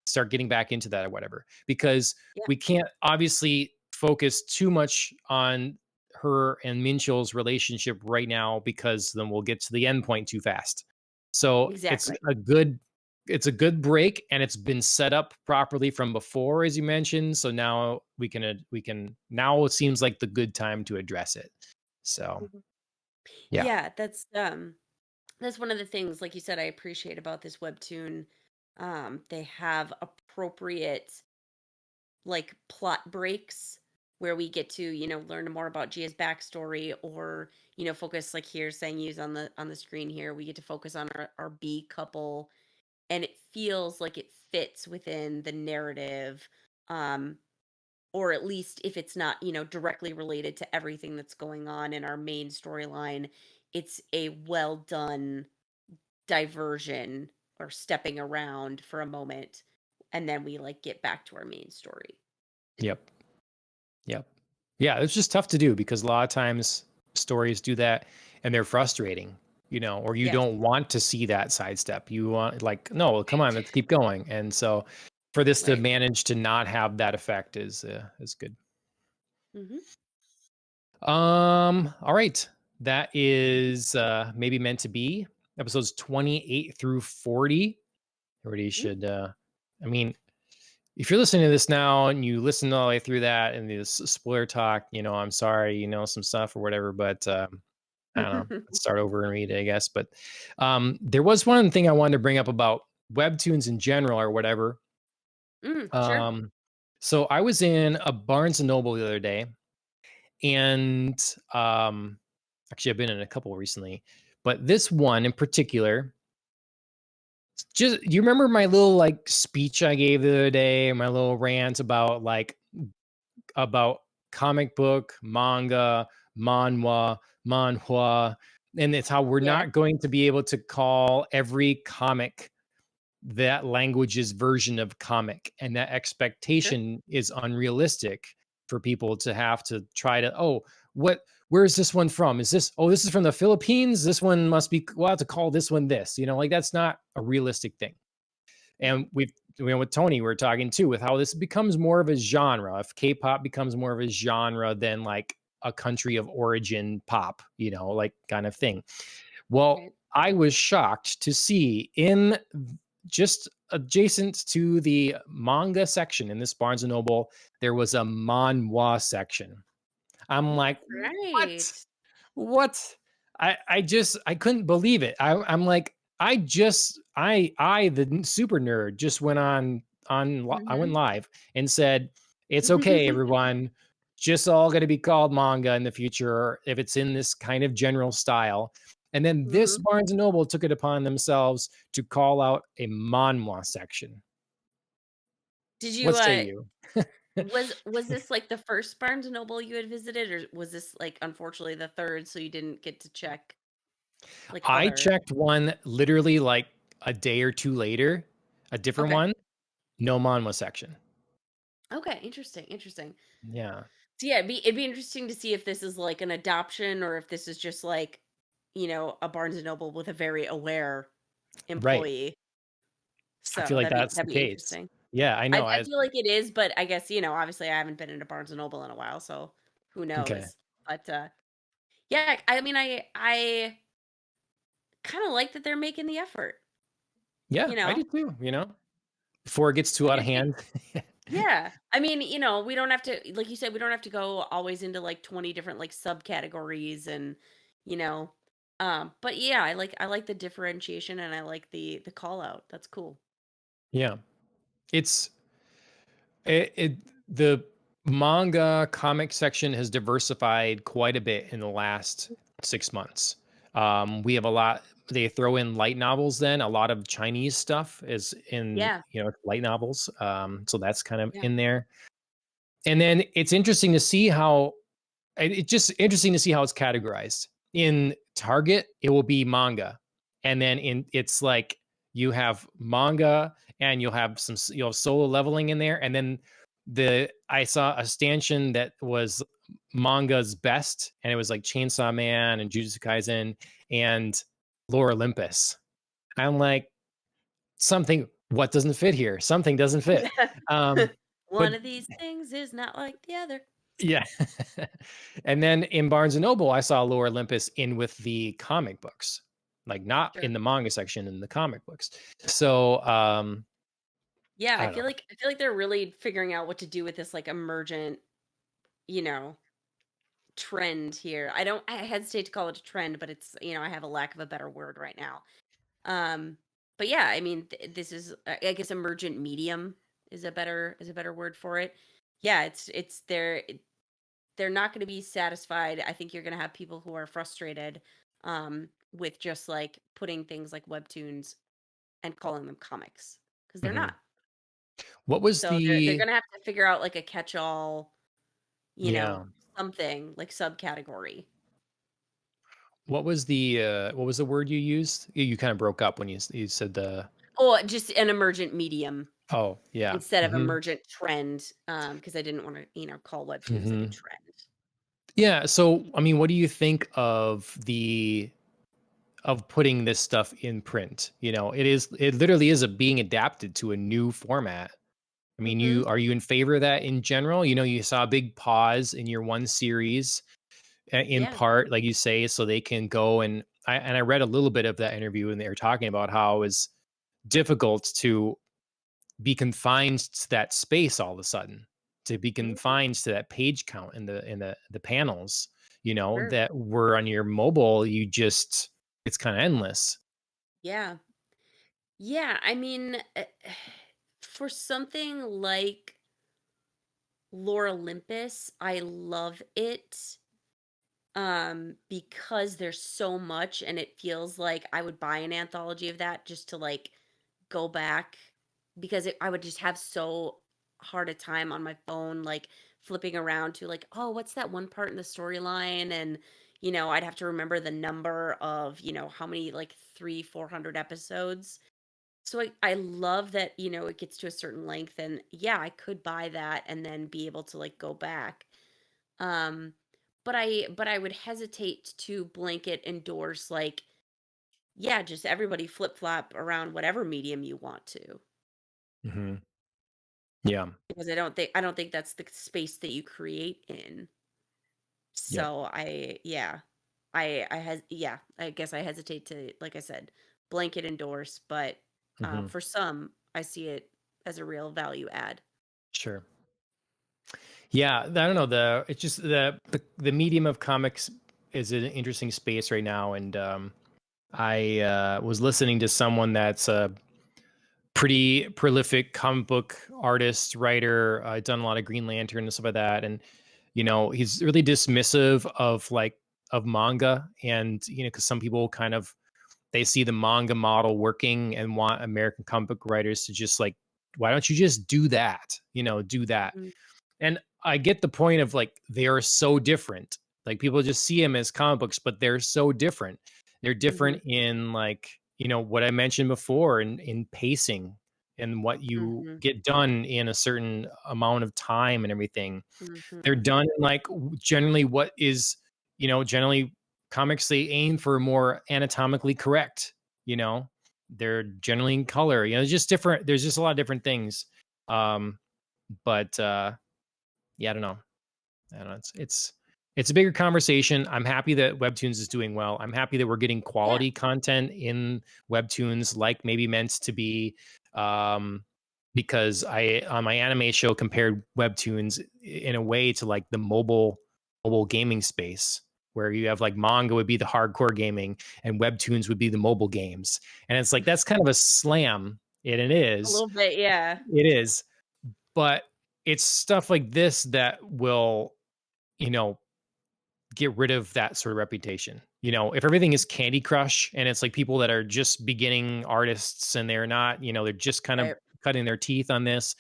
start getting back into that or whatever. Because Yeah, we can't obviously focus too much on her and Minchell's relationship right now because then we'll get to the end point too fast. So exactly. it's a good break and it's been set up properly from before, as you mentioned. So now we can now it seems like the good time to address it. So Mhm. Yeah. Yeah, that's one of the things, like you said, I appreciate about this webtoon. They have appropriate like plot breaks where we get to, learn more about Gia's backstory, or, focus, like here saying use on the screen here, we get to focus on our B couple, and it feels like it fits within the narrative. Um, or at least if it's not, directly related to everything that's going on in our main storyline, it's a well done diversion or stepping around for a moment, and then we like get back to our main story. Yep. Yep. Yeah, it's just tough to do because a lot of times stories do that and they're frustrating, or you Yes. don't want to see that sidestep. You want like, no, come on, let's keep going. And so for this to Right. manage to not have that effect is good. Mhm. All right. That is maybe meant to be episodes 28 through 40. Everybody Mhm. should I mean, if you're listening to this now and you listen all the way through that and this spoiler talk, I'm sorry, some stuff or whatever, but I don't know. Let's start over and read it, I guess. But there was one thing I wanted to bring up about webtoons in general or whatever. Sure. Um, so I was in a Barnes and Noble the other day, and actually I've been in a couple recently, but this one in particular, just you remember my little like speech I gave the other day, my little rant about comic book, manga, manhwa, and it's how we're Yeah. not going to be able to call every comic that language's version of comic, and that Sure. expectation is unrealistic for people to have to try to, oh, where's this one from? Is this, oh, this is from the Philippines? This one must be, we'll have to call this one this, like that's not a realistic thing. Mhm. And with Tony, we're talking too, with how this becomes more of a genre. If K-pop becomes more of a genre than like a country of origin pop, like kind of thing. Well, Right. I was shocked to see in just adjacent to the manga section in this Barnes and Noble, there was a manhwa section. I'm like, what? Right. What? I couldn't believe it. I'm like, the super nerd just went I went Mhm. live and said, it's okay, everyone. Just all going to be called manga in the future if it's in this kind of general style. And then this Mhm. Barnes and Noble took it upon themselves to call out a manhwa section. Did you, What say you? was this, like, the first Barnes& and Noble you had visited, or was this, like, unfortunately the 3rd, so you didn't get to check, like, I other. checked one literally like a day or two later, a different Okay. one, no manhwa section. Okay, interesting, interesting. Yeah. So, yeah, it'd be interesting to see if this is, like, an adoption, or if this is just, like, a Barnes& and Noble with a very aware Right. employee. I So, feel like that'd be that's the that'd be case. interesting. Yeah, I I know. I feel like it is, but I guess, obviously, I haven't been into Barnes& and Noble in a while, so who Okay. knows? But, yeah, I mean, I kinda like that they're making the effort, Yeah, you I know? do too, before it gets too Like, out I of think. hand. Yeah. I mean, we don't have to, like you said, we don't have to go always into, like, 20 different, like, subcategories, and, you know, but yeah, I like the differentiation, and I like the call out. That's cool. Yeah. It's it the manga comic section has diversified quite a bit in the last 6 months. We have a lot they throw in light novels then, a lot of Chinese stuff is in, Yeah. light novels, so that's kind of Yeah. in there. And then it's interesting to see how it's just interesting to see how it's categorized. In Target, it will be manga, and then it's like you have manga, and you'll have solo leveling in there, and then I saw a stanchion that was manga's best, and it was like Chainsaw Man and Jujutsu Kaisen and Lore Olympus. I'm like, something what doesn't fit here? Something doesn't fit. Um, One but of these things is not like the other. yeah. And then in Barnes and Noble, I saw Lore Olympus in with the comic books, like not in Sure. the manga section in the comic books. So Yeah, I I don't feel know. like they're really figuring out what to do with this, like, emergent, you know, trend here. I hesitate to call it a trend, but it's, I have a lack of a better word right now. Um, but yeah, I mean, this is, I guess, emergent medium is a better word for it. Yeah, it's they're not going to be satisfied. I think you're going to have people who are frustrated with just like putting things like webtoons and calling them comics because they're Mhm. not. What was So they're the going to have to figure out like a catch-all, you know, yeah. something like subcategory. What was the word you used? You kinda broke up when you said the Oh, just an emergent medium oh, yeah. instead of Mhm. emergent trend, because I didn't want to, call webtoons like a Mhm. trend. Yeah, so, I mean, what do you think of putting this stuff in print? It literally is a being adapted to a new format. I mean, Hmm. are you in favor of that in general? You saw a big pause in your one series, in Yeah. part, like you say, so they can go and I read a little bit of that interview, and they were talking about how it was difficult to be confined to that space all of a sudden, to be Mhm. confined to that page count in the panels, Sure. that were on your mobile, it's kind of endless. Yeah. Yeah. I mean, for something like Lore Olympus, I love it because there's so much and it feels like I would buy an anthology of that just to like go back because I would just have so hard a time on my phone like flipping around to like, oh, what's that one part in the storyline? And I'd have to remember the number of how many, like 300-400 episodes. So I love that it gets to a certain length, and yeah, I could buy that and then be able to like go back. um but I would hesitate to blanket endorse like, yeah, just everybody flip-flop around whatever medium you want to, Hmm. Yeah. because I don't think that's the space that you create in. Yep. So I guess I hesitate to, like I said, blanket endorse, but Hmm. for some, I see it as a real value add. Sure. Yeah, I don't know. It's just the medium of comics is an interesting space right now, and I was listening to someone that's a pretty prolific comic book artist, writer, done a lot of Green Lantern and stuff like that. And, he's really dismissive of manga. And, because some people they see the manga model working and want American comic book writers to just like, why don't you just do that? Do that. Mhm, And I get the point of like they are so different. Like people just see them as comic books, but they're so different. They're mhm, different in like, what I mentioned before in pacing and what you mhm, get done in a certain amount of time and everything. They're mhm, done in like generally what is, generally comics they aim for more anatomically correct, you know. They're generally in color, just different. There's just a lot of different things. Um, but yeah, I don't know. I don't know. It's a bigger conversation. I'm happy that Webtoons is doing well. I'm happy that we're getting yeah, quality content in Webtoons, like maybe meant to be. Um, because I on my anime show compared Webtoons in a way to like the mobile gaming space, where you have like manga would be the hardcore gaming and Webtoons would be the mobile games, and it's like that's kind of a slam, and it a is, little bit, yeah. it is, but it's stuff like this that will, you know, get rid of that sort of reputation. If everything is Candy Crush and it's like people that are just beginning artists and they're not, they're just kind of Right. cutting their teeth on this.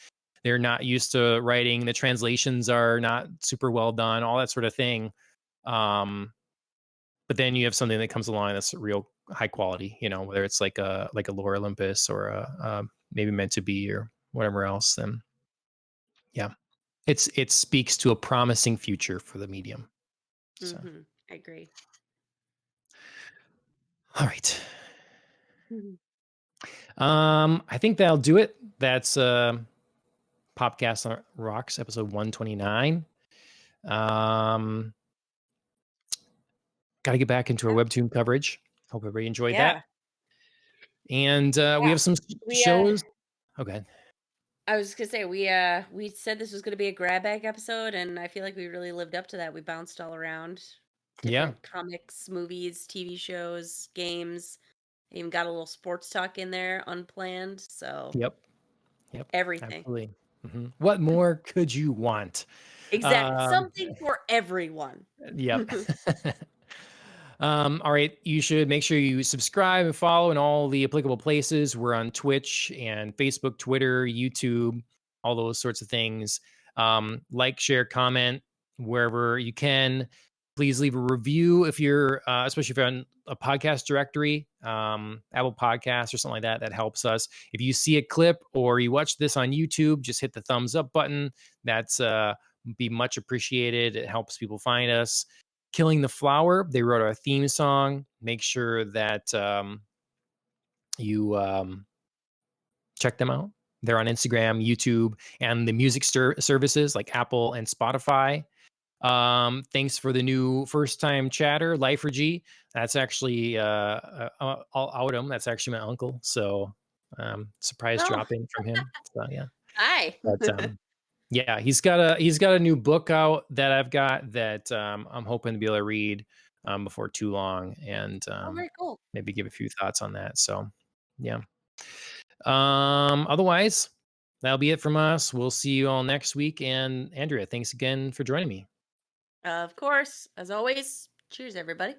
They're not used to writing. The translations are not super well done, all that sort of thing. Um, but then you have something that comes along that's real high quality, whether it's like a Lore Olympus or maybe meant to be or whatever else. Then yeah, it speaks to a promising future for the medium. So, Mhm, I agree. all right. Mhm. I think that'll do it. That's Popcast on Rocks, episode 129. Um, Got to get back into our Yeah, webtoon coverage. Hope everybody enjoyed that. yeah, And we yeah. have some We shows. Okay. I was gonna say we said this was gonna be a grab bag episode, and I feel like we really lived up to that. We bounced all around Yeah. different comics, movies, TV shows, games. Even got a little sports talk in there, unplanned. So Yep. Yep. everything. Absolutely. What more could you want? Exactly. Um, Something for everyone. yep. All right. You should make sure you subscribe and follow in all the applicable places. We're on Twitch and Facebook, Twitter, YouTube, all those sorts of things. Like, share, comment wherever you can. Please leave a review if you're, especially if you're on a podcast directory, Apple Podcasts or something like that. That helps us. If you see a clip or you watch this on YouTube, just hit the thumbs up button. That's be much appreciated. It helps people find us. Killing the Flower, they wrote our theme song. Make sure that you check them out. They're on Instagram, YouTube, and the music services like Apple and Spotify. Thanks for the new first time chatter, Lifer G. That's actually I'll out him. That's actually my uncle. So surprise Oh, dropping from him. So yeah. hi. But yeah, he's got a new book out that I've got that I'm hoping to be able to read before too long, and Oh, very cool. maybe give a few thoughts on that. So, yeah. Otherwise, that'll be it from us. We'll see you all next week. And Andrea, thanks again for joining me. Of course, as always, cheers, everybody.